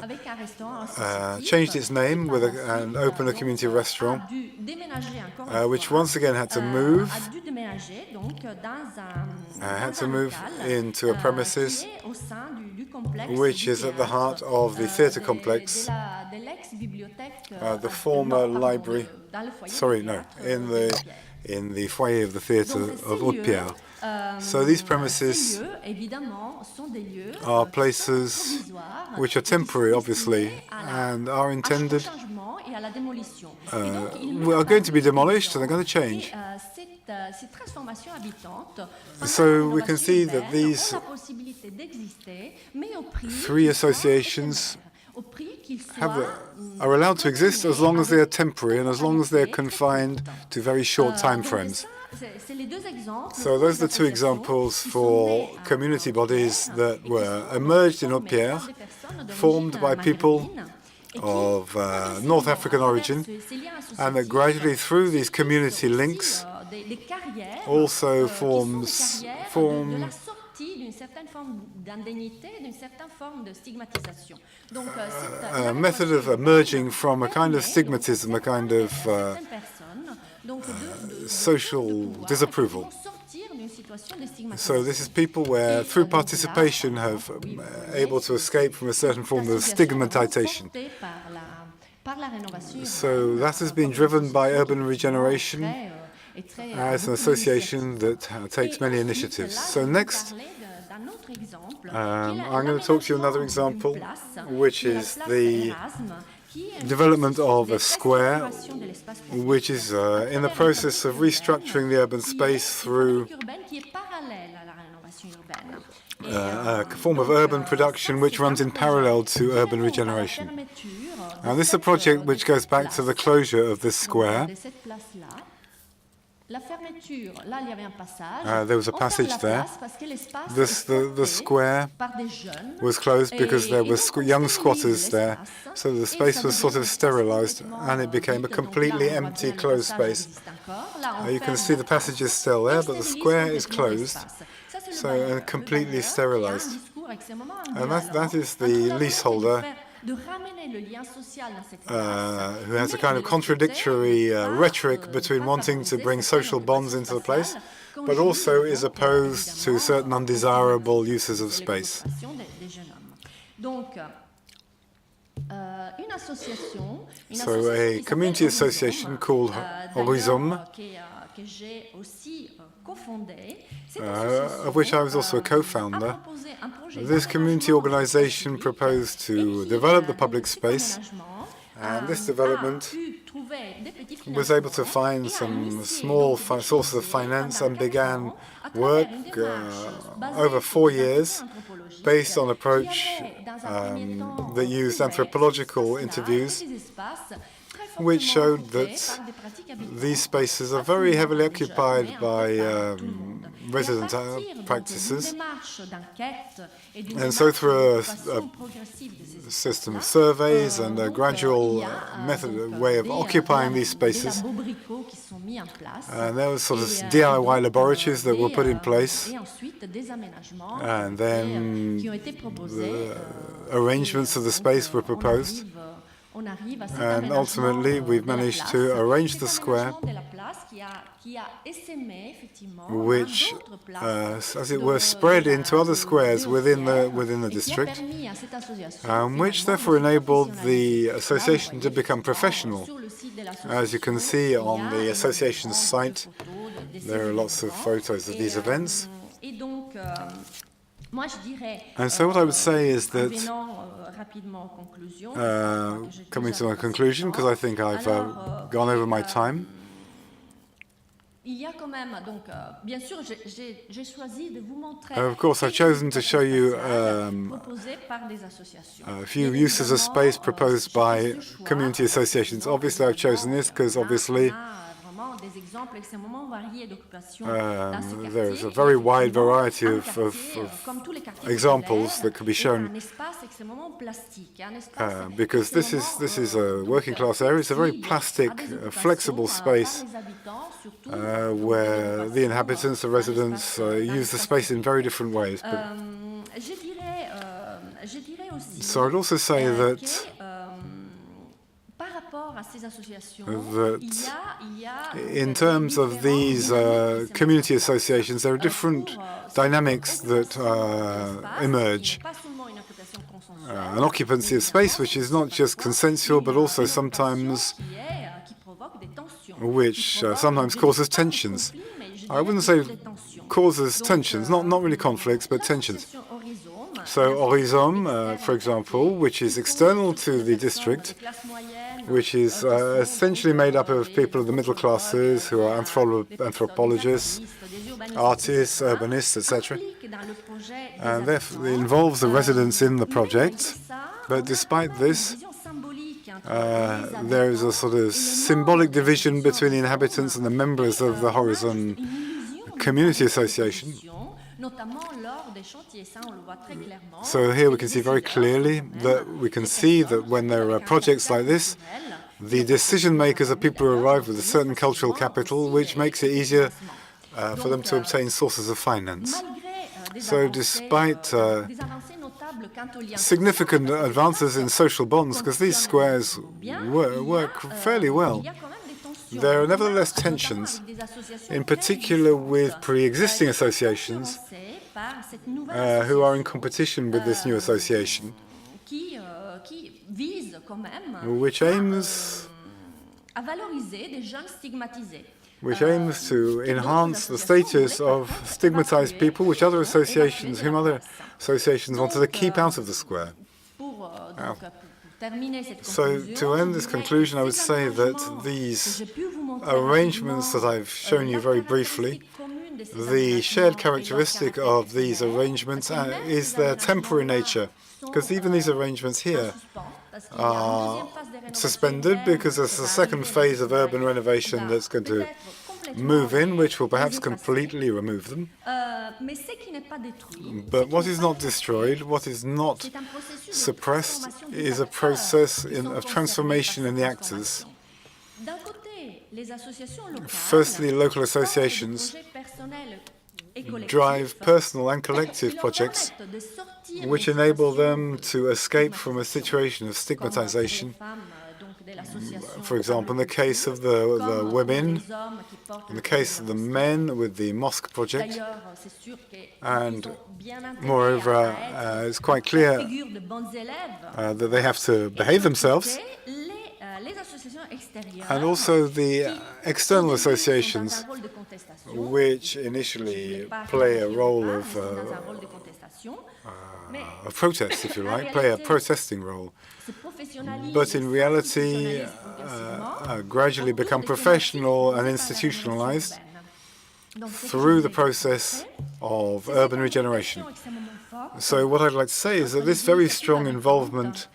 changed its name and opened a community restaurant, which once again had to move into a premises which is at the heart of the theatre complex, the former library, in the foyer of the theatre of Hautepierre. So these premises are places which are temporary, obviously, and are intended, are going to be demolished and they're going to change. So we can see that these three associations are allowed to exist as long as they are temporary and as long as they are confined to very short time frames. So those are the two examples for community bodies that were emerged in Hautepierre, formed by people of North African origin, and that gradually through these community links also form a method of emerging from a kind of stigmatism, a kind of social disapproval. So this is people where, through participation, have able to escape from a certain form of stigmatization. So that has been driven by Urban Regeneration as an association that takes many initiatives. So next, I'm going to talk to you another example, which is the development of a square, which is in the process of restructuring the urban space through a form of urban production which runs in parallel to urban regeneration. Now, this is a project which goes back to the closure of this square. There was a passage there. The square was closed because there were young squatters there, so the space was sort of sterilized and it became a completely empty, closed space. You can see the passage is still there, but the square is closed, so completely sterilized. And that is the leaseholder, who has a kind of contradictory rhetoric between wanting to bring social bonds into the place, but also is opposed to certain undesirable uses of space. So a community association called Horizon, of which I was also a co-founder. This community organization proposed to develop the public space, and this development was able to find some small sources of finance and began work over 4 years based on an approach that used anthropological interviews, which showed that these spaces are very heavily occupied by resident practices. And so through a system of surveys and a gradual way of occupying these spaces, and there was sort of DIY laboratories that were put in place, and then the arrangements of the space were proposed. And ultimately, we've managed to arrange the square, which, as it were, spread into other squares within the district, which therefore enabled the association to become professional. As you can see on the association's site, there are lots of photos of these events. And so what I would say is that, coming to my conclusion, because I think I've gone over my time, of course, I've chosen to show you a few uses of space proposed by community associations. Obviously, I've chosen this because obviously there's a very wide variety of examples that could be shown, because this is a working class area. It's a very plastic, flexible space where the inhabitants, the residents, use the space in very different ways. So I'd also say that in terms of these community associations, there are different dynamics that emerge. An occupancy of space which is not just consensual, but also sometimes sometimes causes tensions. I wouldn't say causes tensions, not really conflicts, but tensions. So Horizon, for example, which is external to the district, which is essentially made up of people of the middle classes who are anthropologists, artists, urbanists, etc. And therefore it involves the residents in the project. But despite this, there is a sort of symbolic division between the inhabitants and the members of the Horizon Community Association. So here we can see very clearly that when there are projects like this, the decision makers are people who arrive with a certain cultural capital, which makes it easier for them to obtain sources of finance. So despite significant advances in social bonds, because these squares work fairly well, there are nevertheless tensions, in particular with pre-existing associations who are in competition with this new association, which aims to enhance the status of stigmatized people, whom other associations wanted to keep out of the square. So to end this conclusion, I would say that these arrangements that I've shown you very briefly, the shared characteristic of these arrangements is their temporary nature, because even these arrangements here are suspended because there's a second phase of urban renovation that's going to move in, which will perhaps completely remove them. But what is not destroyed, what is not suppressed, is a process of transformation in the actors. Firstly, local associations drive personal and collective projects which enable them to escape from a situation of stigmatization. For example, in the case of the women, in the case of the men with the mosque project, and moreover, it's quite clear that they have to behave themselves. And also the external associations, which initially play a role of protest, if you like, play a protesting role, but in reality gradually become professional and institutionalized through the process of urban regeneration. So what I'd like to say is that this very strong involvement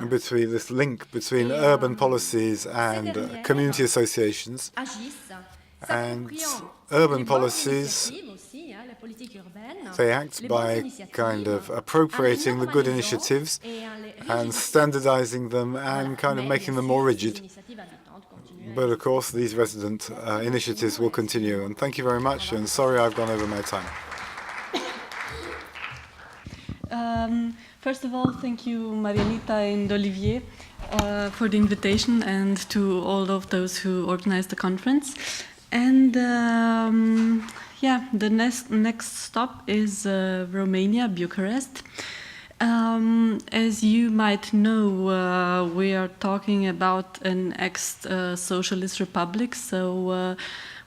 between this link between urban policies and community associations, and urban policies, they act by kind of appropriating the good initiatives and standardizing them and kind of making them more rigid. But of course, these resident initiatives will continue. And thank you very much, and sorry I've gone over my time. First of all, thank you, Marianita and Olivier, for the invitation, and to all of those who organized the conference. And the next stop is Romania, Bucharest. As you might know, we are talking about an ex-socialist republic. So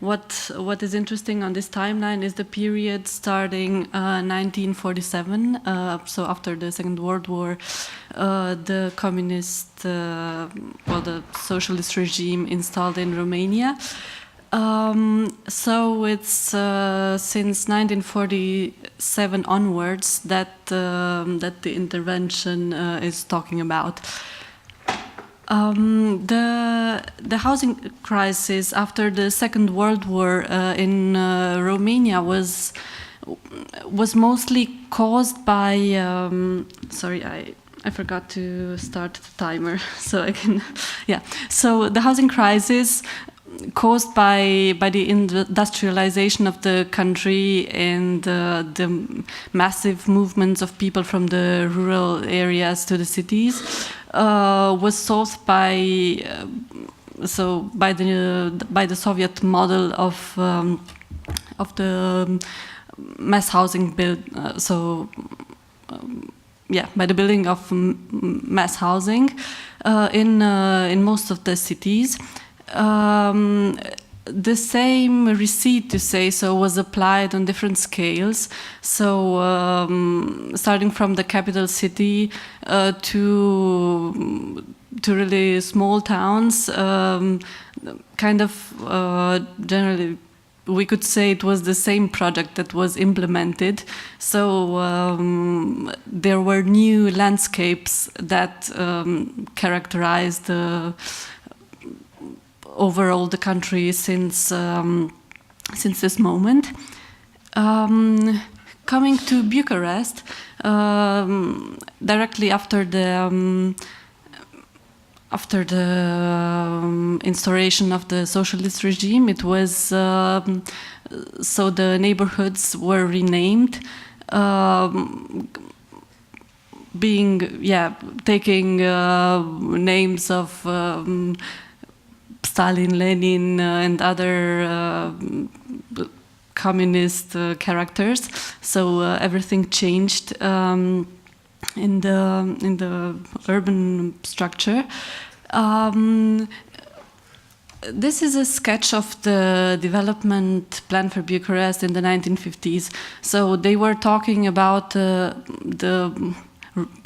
what is interesting on this timeline is the period starting 1947. So after the Second World War, the communist, the socialist regime installed in Romania. So it's since 1947 onwards that the intervention is talking about. The housing crisis after the Second World War in Romania was mostly caused by. Sorry, I forgot to start the timer, so I can. Yeah. So the housing crisis, caused by the industrialization of the country and the massive movements of people from the rural areas to the cities, was solved by the Soviet model of the mass housing build. By the building of mass housing in most of the cities. The same receipt, to say so, was applied on different scales. So, starting from the capital city to really small towns, generally, we could say it was the same project that was implemented. So there were new landscapes that characterized overall the country since this moment. Coming to Bucharest, directly after the instauration of the socialist regime, it was so the neighborhoods were renamed, taking names of Stalin, Lenin, and other communist characters. So everything changed in the urban structure. This is a sketch of the development plan for Bucharest in the 1950s. So they were talking about the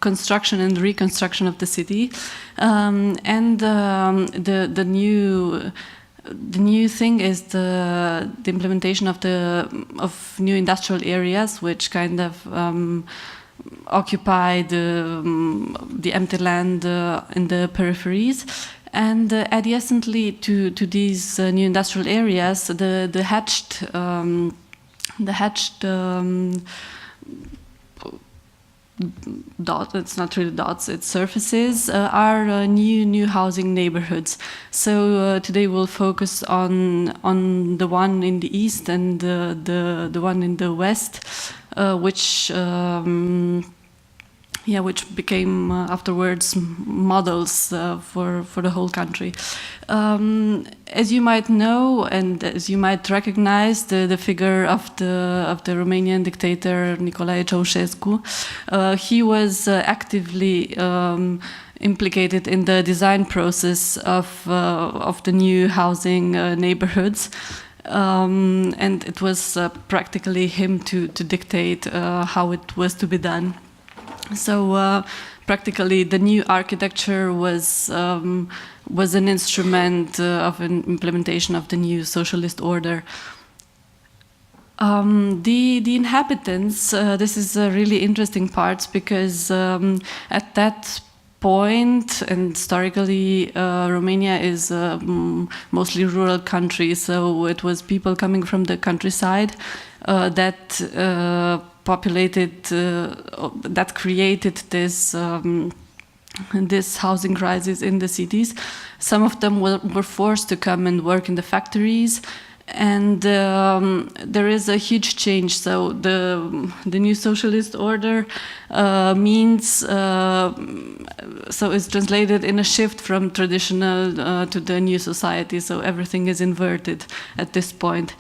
construction and reconstruction of the city, and the new thing is the implementation of new industrial areas, which kind of occupy the empty land in the peripheries. And adjacently to these new industrial areas, the hatched dots, it's not really dots, it's surfaces, are new housing neighborhoods. So today we'll focus on the one in the east and the one in the west, which became afterwards models for the whole country. As you might know, and as you might recognize, the figure of the Romanian dictator Nicolae Ceausescu, he was actively implicated in the design process of the new housing neighborhoods. And it was practically him to dictate how it was to be done. So practically the new architecture was an instrument of an implementation of the new socialist order. The inhabitants, this is a really interesting part, because at that point, and historically, Romania is a mostly rural country, so it was people coming from the countryside that populated, that created this housing crisis in the cities. Some of them were forced to come and work in the factories, And there is a huge change. So the new socialist order means, so it's translated in a shift from traditional to the new society. So everything is inverted at this point.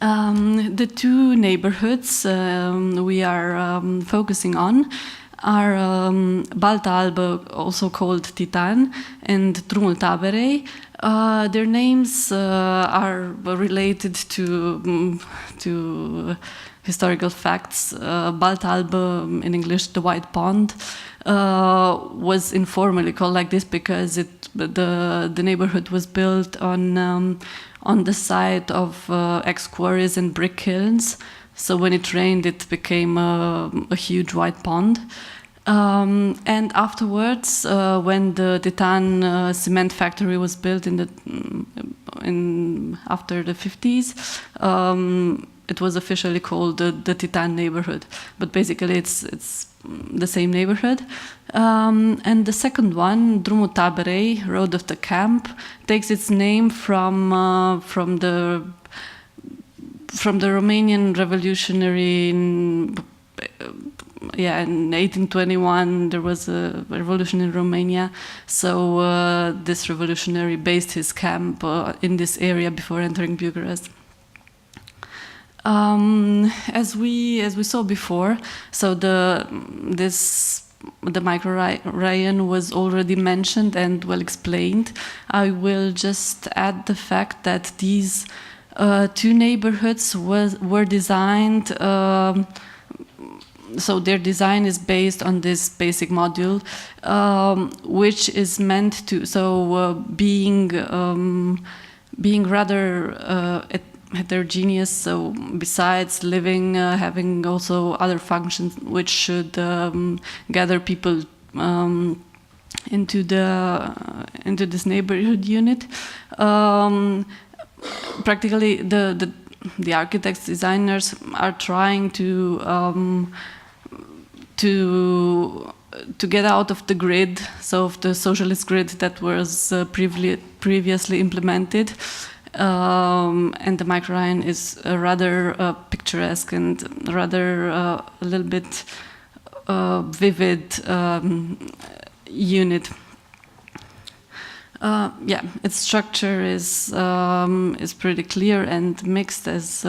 The two neighborhoods we are focusing on are Balta Alba, also called Titan, and Drumul Taberei. Their names are related to historical facts. Balta Alba, in English, the White Pond, was informally called like this because the neighborhood was built on the site of ex-quarries and brick kilns. So when it rained, it became a huge white pond. And afterwards, when the Titan cement factory was built after the 50s, it was officially called the Titan neighborhood. But basically, it's the same neighborhood. And the second one, Drumul Taberei, Road of the Camp, takes its name from the Romanian revolutionary. In 1821 there was a revolution in Romania, so this revolutionary based his camp in this area before entering Bucharest. As we saw before, so the microrayon was already mentioned and well explained. I will just add the fact that these two neighborhoods were designed. So their design is based on this basic module, which is meant to being rather heterogeneous. So besides living, having also other functions which should gather people into this neighborhood unit. Practically, the architects, designers are trying to get out of the grid, so of the socialist grid that was previously implemented, and the microrayon is a rather picturesque and rather a little bit vivid unit. Its structure is pretty clear and mixed, as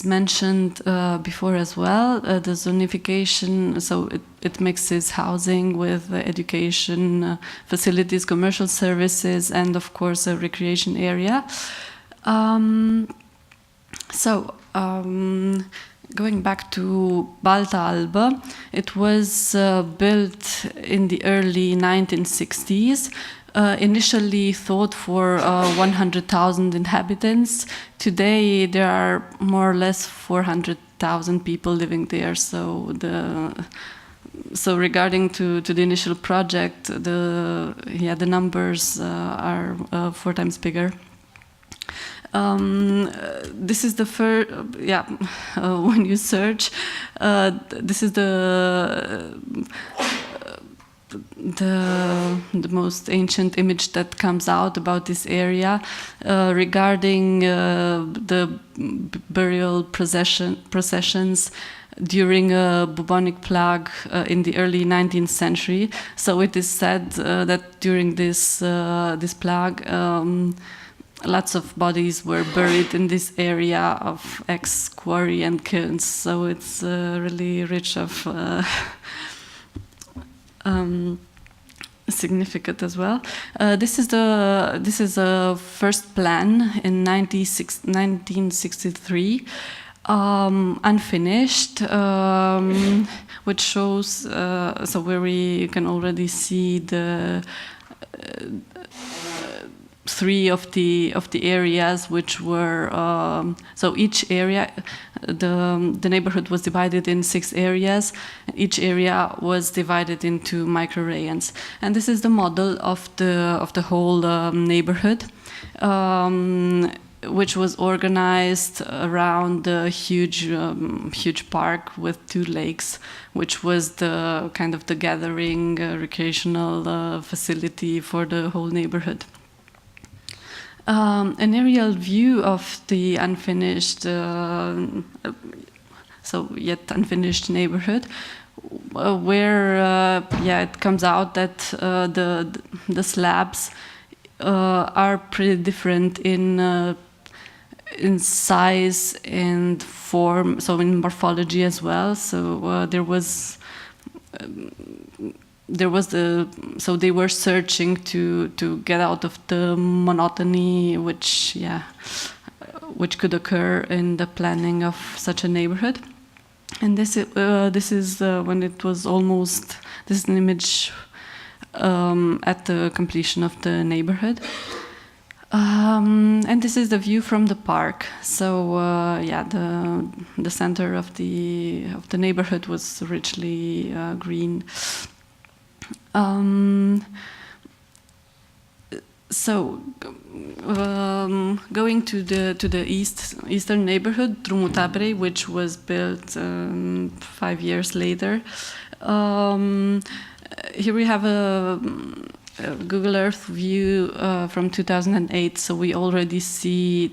mentioned before as well. The zonification, so it mixes housing with education facilities, commercial services, and of course a recreation area. Going back to Balta Alba, it was built in the early 1960s, initially thought for 100,000 inhabitants. Today there are more or less 400,000 people living there. So regarding to the initial project, the numbers are 4 times bigger. This is the first, when you search, this is the most ancient image that comes out about this area regarding the burial processions during a bubonic plague in the early 19th century. So it is said that during this plague, lots of bodies were buried in this area of ex-quarry and kilns, so it's really rich of significant as well. This is a first plan in 1963, unfinished, which shows where we can already see the 3 of the areas which were so each area, the neighborhood was divided in 6 areas. Each area was divided into microrayons, and this is the model of the whole neighborhood, which was organized around the huge park with 2 lakes, which was the kind of the gathering recreational facility for the whole neighborhood. an aerial view of the unfinished, yet unfinished neighborhood, where it comes out that the slabs are pretty different in size and form, so in morphology as well. So so they were searching to get out of the monotony which could occur in the planning of such a neighborhood. And this is when it was almost, this is an image at the completion of the neighborhood. And this is the view from the park. So the center of the neighborhood was richly green. Going to the eastern neighborhood, Drumul Taberei, which was built 5 years later. Here we have a Google Earth view from 2008, so we already see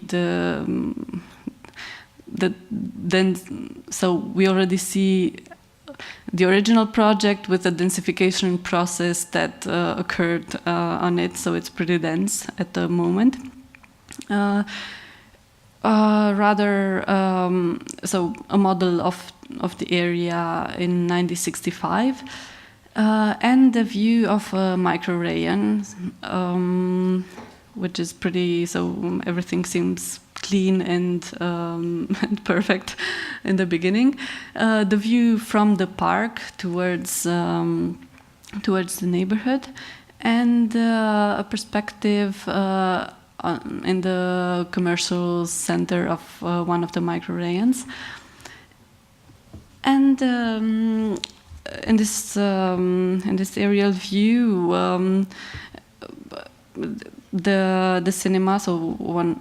we already see the original project with the densification process that occurred on it, so it's pretty dense at the moment. So a model of the area in 1965. And the view of a microrayon, which is pretty, so everything seems clean and perfect in the beginning. The view from the park towards the neighborhood, and a perspective in the commercial center of one of the microrayons. And in this aerial view, the cinema, so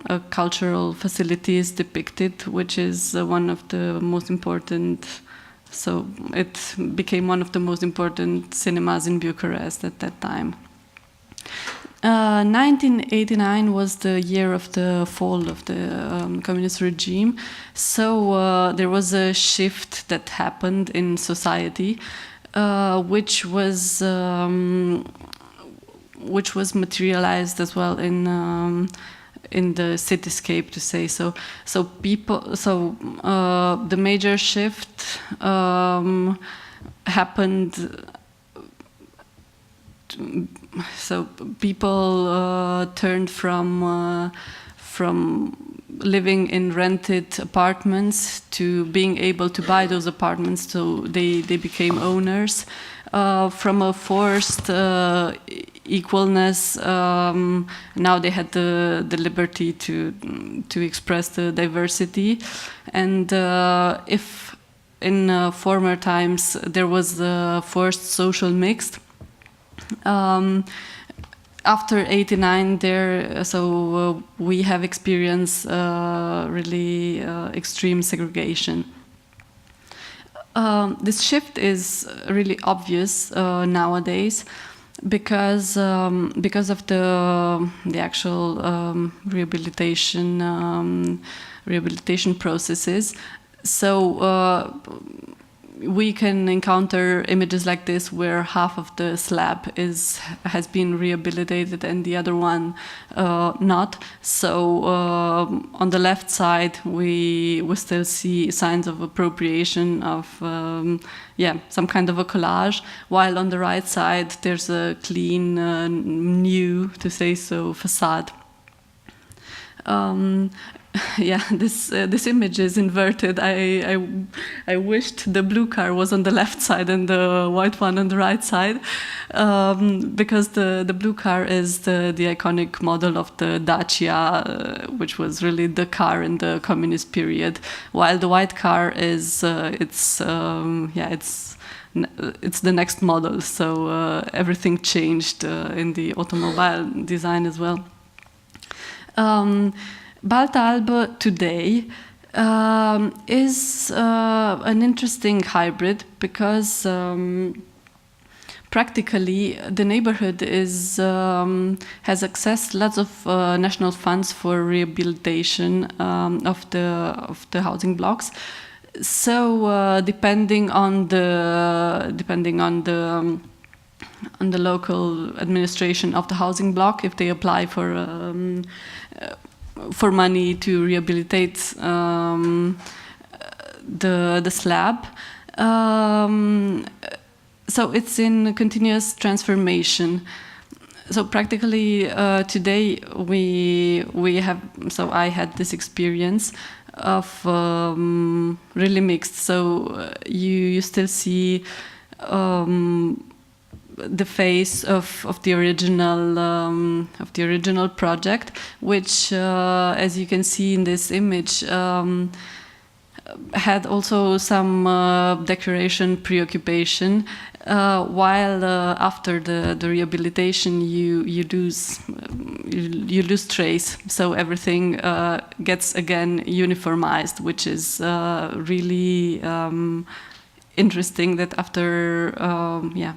a cultural facility is depicted, which is one of the most important. So it became one of the most important cinemas in Bucharest at that time. 1989 was the year of the fall of the communist regime, so there was a shift that happened in society, which was materialized as well in the cityscape, to say so. So the major shift happened. So people turned from living in rented apartments to being able to buy those apartments. So they became owners. From a forced equalness, now they had the liberty to express the diversity. And if in former times there was the forced social mix, after 89, we have experienced really extreme segregation. This shift is really obvious nowadays because of the actual rehabilitation processes. So we can encounter images like this where half of the slab has been rehabilitated and the other one not. So on the left side we still see signs of appropriation of some kind of a collage, while on the right side there's a clean new, to say so, facade. This image is inverted. I wished the blue car was on the left side and the white one on the right side, because the blue car is the iconic model of the Dacia, which was really the car in the communist period, while the white car is it's the next model. So everything changed in the automobile design as well. Balta Alba today is an interesting hybrid because practically, the neighborhood has accessed lots of national funds for rehabilitation of the housing blocks. So depending on the local administration of the housing block, if they apply for money to rehabilitate the slab. So it's in continuous transformation. So practically today we have. So I had this experience of really mixed. So you still see the face of the original project, which, as you can see in this image, had also some decoration preoccupation. While after the rehabilitation, you lose trace, so everything gets again uniformized, which is really interesting. That after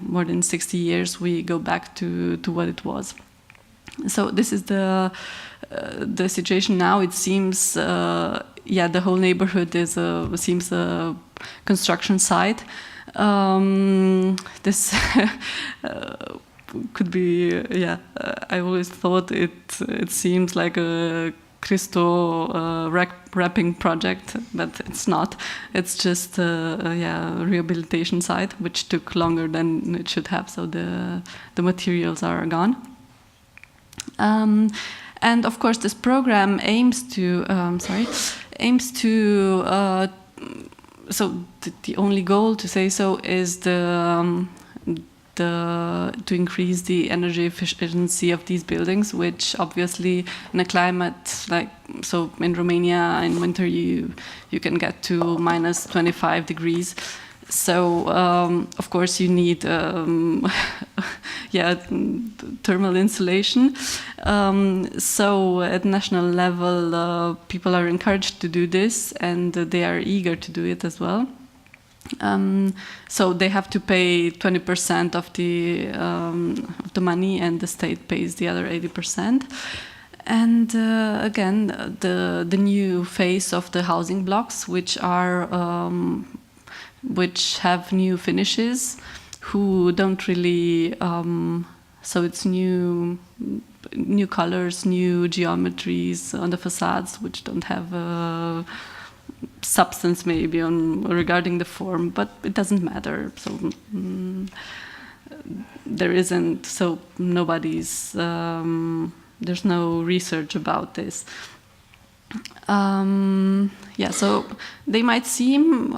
more than 60 years, we go back to what it was. So this is the situation now. It seems the whole neighborhood seems a construction site. This could be, I always thought it seems like a Cristo wrapping project, but it's not. It's just a rehabilitation site, which took longer than it should have, so the materials are gone. And of course, this program aims to so the only goal, to say so, is to increase the energy efficiency of these buildings, which obviously in a climate like, so in Romania in winter you can get to minus 25 degrees. So of course you need thermal insulation. So at national level, people are encouraged to do this, and they are eager to do it as well. So they have to pay 20% of the money, and the state pays the other 80%. And again, the new face of the housing blocks, which have new finishes, who don't really. So it's new colors, new geometries on the facades, which don't have substance maybe regarding the form, but it doesn't matter. So there isn't. So nobody's. There's no research about this. So they might seem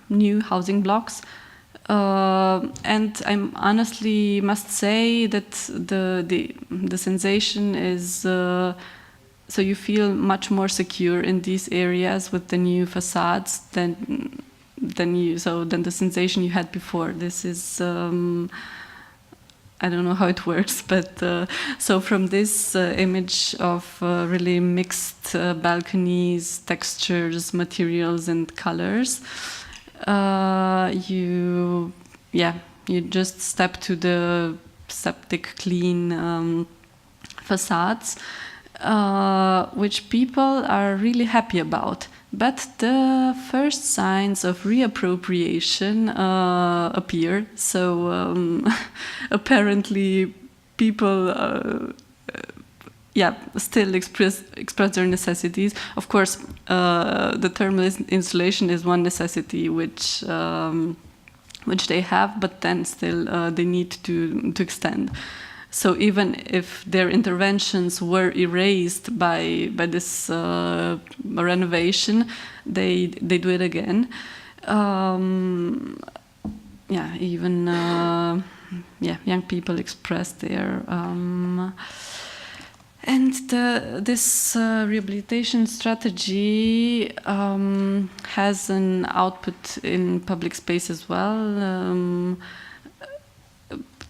new housing blocks. And I honestly must say that the sensation is so you feel much more secure in these areas with the new facades than the sensation you had before. This is I don't know how it works, but so from this image of really mixed balconies, textures, materials, and colors. You just step to the septic clean facades, which people are really happy about. But the first signs of reappropriation appear. So apparently people still express their necessities. Of course, the thermal insulation is one necessity which they have, but then still they need to extend. So even if their interventions were erased by this renovation, they do it again. Young people express their. And this rehabilitation strategy has an output in public space as well.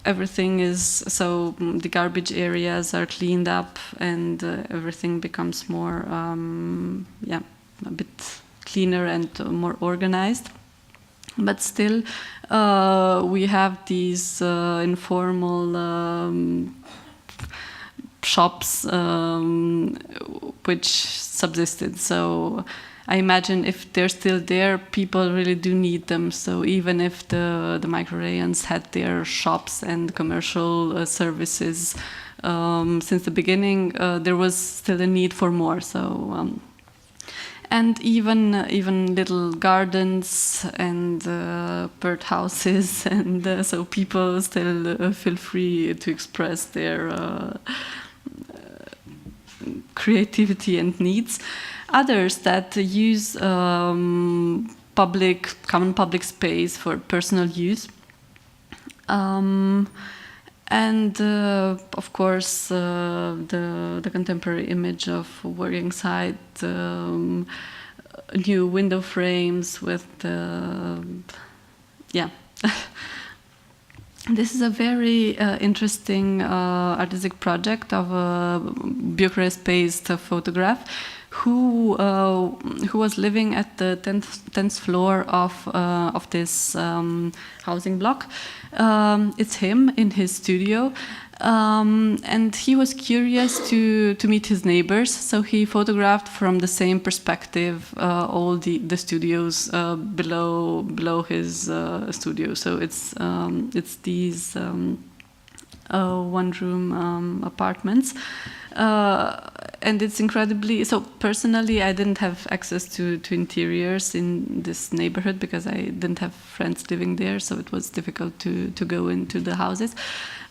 Everything is, so the garbage areas are cleaned up, and everything becomes more, a bit cleaner and more organized. But still, we have these informal shops which subsisted. So I imagine if they're still there, people really do need them. So even if the micro-rayons had their shops and commercial services since the beginning, there was still a need for more. So and even little gardens and bird houses, and so people still feel free to express their creativity and needs. Others that use common public space for personal use. And of course, the contemporary image of working side, new window frames with This is a very interesting artistic project of a Bucharest-based photograph who was living at the 10th floor of this housing block. It's him in his studio, and he was curious to meet his neighbors, so he photographed from the same perspective all the studios below his studio. So it's these one-room apartments. And it's incredibly, so personally I didn't have access to interiors in this neighborhood because I didn't have friends living there, so it was difficult to go into the houses.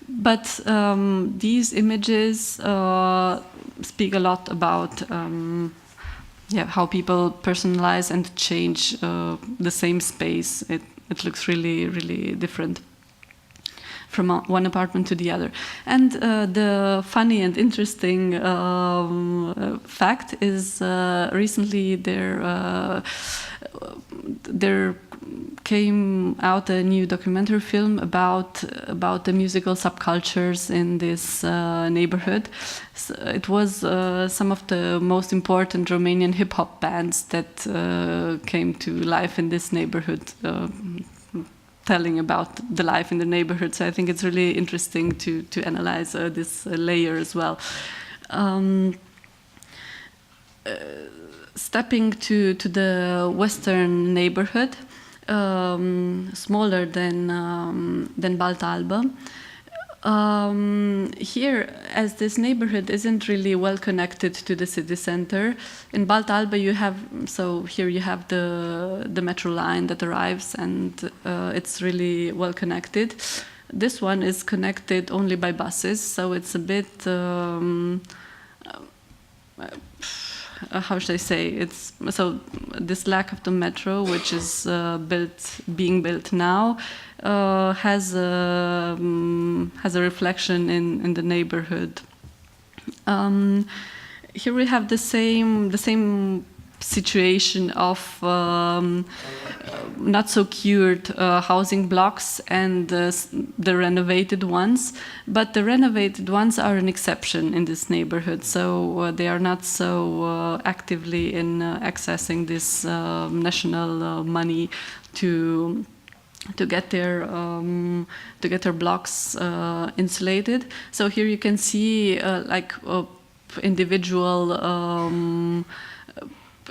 But these images speak a lot about how people personalize and change the same space. It looks really, really different from one apartment to the other. And the funny and interesting fact is recently there came out a new documentary film about the musical subcultures in this neighborhood. So it was some of the most important Romanian hip-hop bands that came to life in this neighborhood, telling about the life in the neighborhood. So I think it's really interesting to analyze this layer as well. Stepping to the western neighborhood, smaller than Balta Alba. Here, as this neighborhood isn't really well connected to the city center, in Balta Alba you have the metro line that arrives, and it's really well connected. This one is connected only by buses, so it's a bit how should I say? It's so this lack of the metro, which is being built now, has a reflection in the neighborhood. Here we have the same situation of not so cured housing blocks and the renovated ones, but the renovated ones are an exception in this neighborhood, so they are not so actively in accessing this national money to get their blocks insulated. So here you can see individual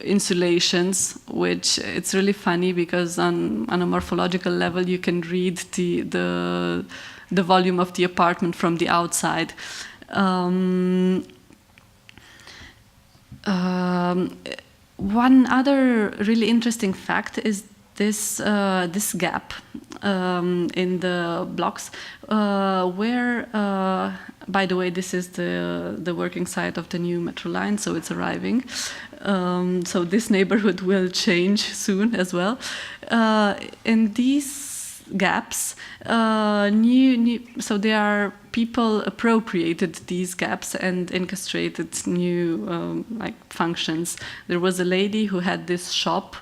insulations, which it's really funny because on a morphological level you can read the volume of the apartment from the outside. One other really interesting fact is this gap in the blocks where by the way, this is the working site of the new metro line, so it's arriving. So this neighborhood will change soon as well. In these gaps, so there are people appropriated these gaps and orchestrated new functions. There was a lady who had this shop,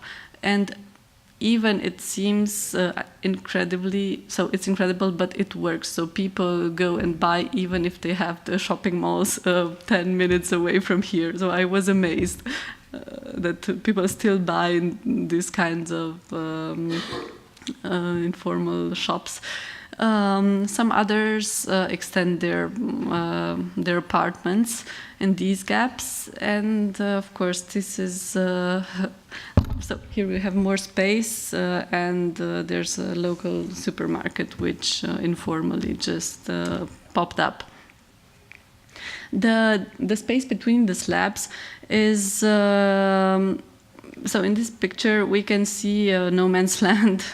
and even it seems incredibly, so it's incredible, but it works. So people go and buy even if they have the shopping malls 10 minutes away from here. So I was amazed that people still buy these kinds of informal shops. Some others extend their apartments in these gaps, and of course this is so here we have more space, and there's a local supermarket which informally just popped up. The space between the slabs is so in this picture we can see no man's land,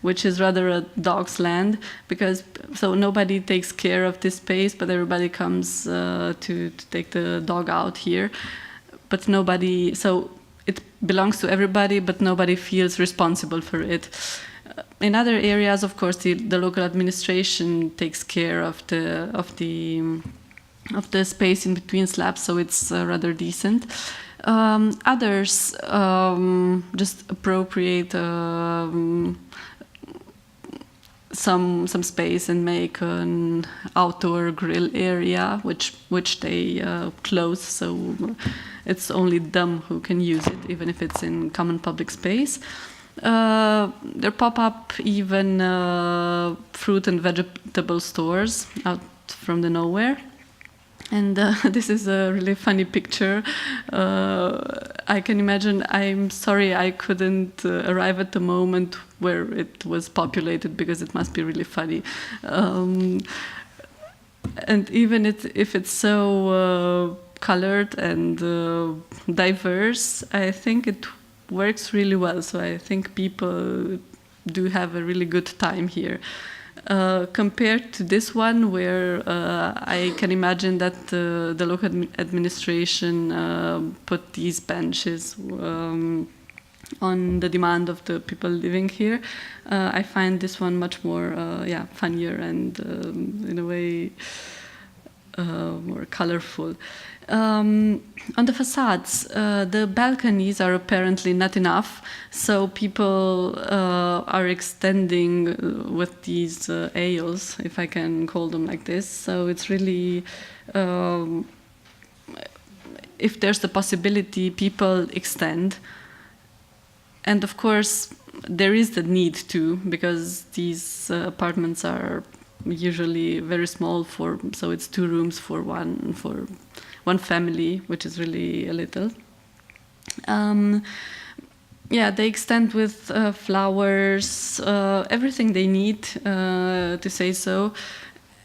which is rather a dog's land, because so nobody takes care of this space, but everybody comes to take the dog out here, but nobody, so it belongs to everybody, but nobody feels responsible for it. In other areas, of course, the local administration takes care of the space in between slabs, so it's rather decent. Others just appropriate some space and make an outdoor grill area, which they close, so it's only them who can use it, even if it's in common public space. There pop up even fruit and vegetable stores out from the nowhere. And this is a really funny picture. I can imagine, I'm sorry I couldn't arrive at the moment where it was populated, because it must be really funny. And even if it's so colored and diverse, I think it works really well. So I think people do have a really good time here. Compared to this one, where I can imagine that the local administration put these benches on the demand of the people living here, I find this one much more funnier and in a way more colorful. On the facades, the balconies are apparently not enough, so people are extending with these aisles, if I can call them like this. So it's really, if there's the possibility, people extend. And of course, there is the need to, because these apartments are usually very small, so it's 2 rooms for one family, which is really a little. They extend with flowers, everything they need, to say so.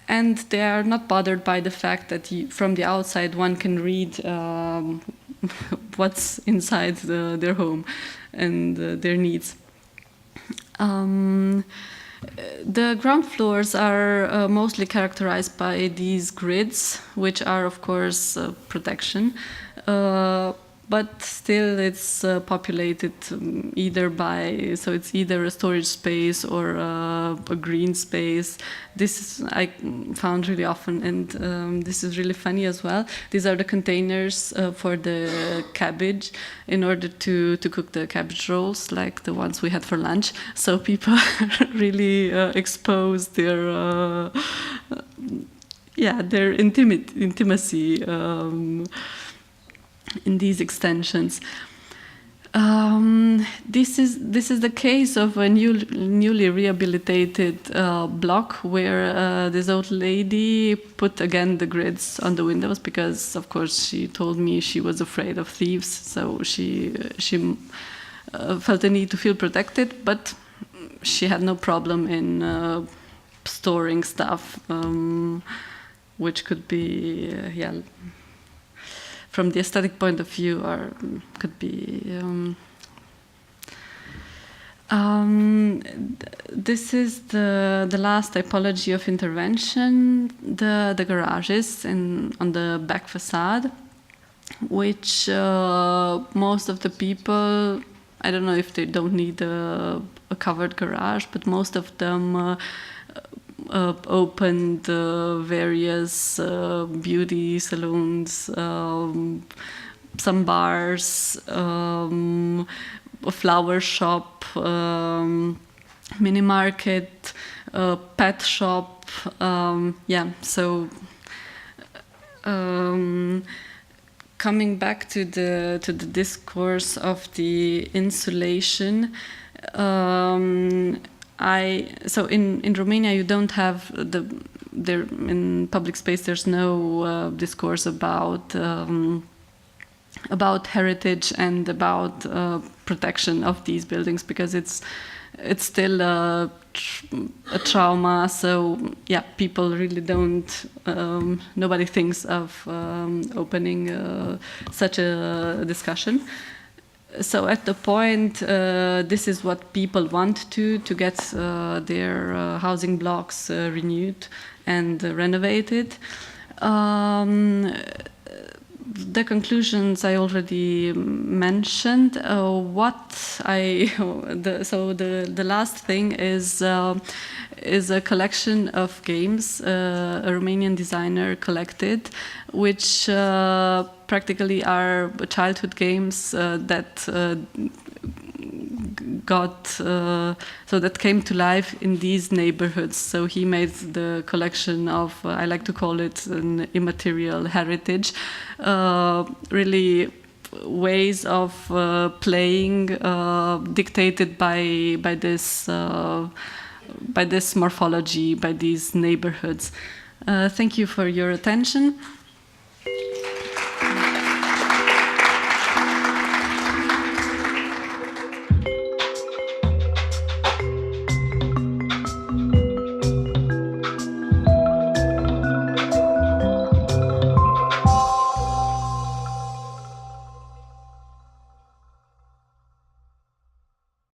And they are not bothered by the fact that from the outside one can read what's inside their home and their needs. The ground floors are mostly characterized by these grids, which are, of course, protection. But still it's populated so it's either a storage space or a green space. This I found really often, and this is really funny as well. These are the containers for the cabbage, in order to cook the cabbage rolls, like the ones we had for lunch. So people really expose their intimacy in these extensions. This is the case of a newly rehabilitated block, where this old lady put again the grids on the windows, because of course she told me she was afraid of thieves, so she felt the need to feel protected, but she had no problem in storing stuff, which could be from the aesthetic point of view, or could be. This is the last typology of intervention, the garages on the back facade, which most of the people, I don't know if they don't need a covered garage, but most of them opened various beauty salons, some bars, a flower shop, mini market, pet shop. So coming back to the discourse of the insulation, So in Romania you don't have there in public space. There's no discourse about heritage and about protection of these buildings, because it's still a trauma. So yeah, people really don't. Nobody thinks of opening such a discussion. So at the point, this is what people want to get their housing blocks renewed and renovated. The conclusions I already mentioned. The last thing is a collection of games a Romanian designer collected, which practically are childhood games that that came to life in these neighborhoods. So he made the collection of, I like to call it an immaterial heritage, really ways of playing dictated by this morphology, by these neighborhoods. Thank you for your attention.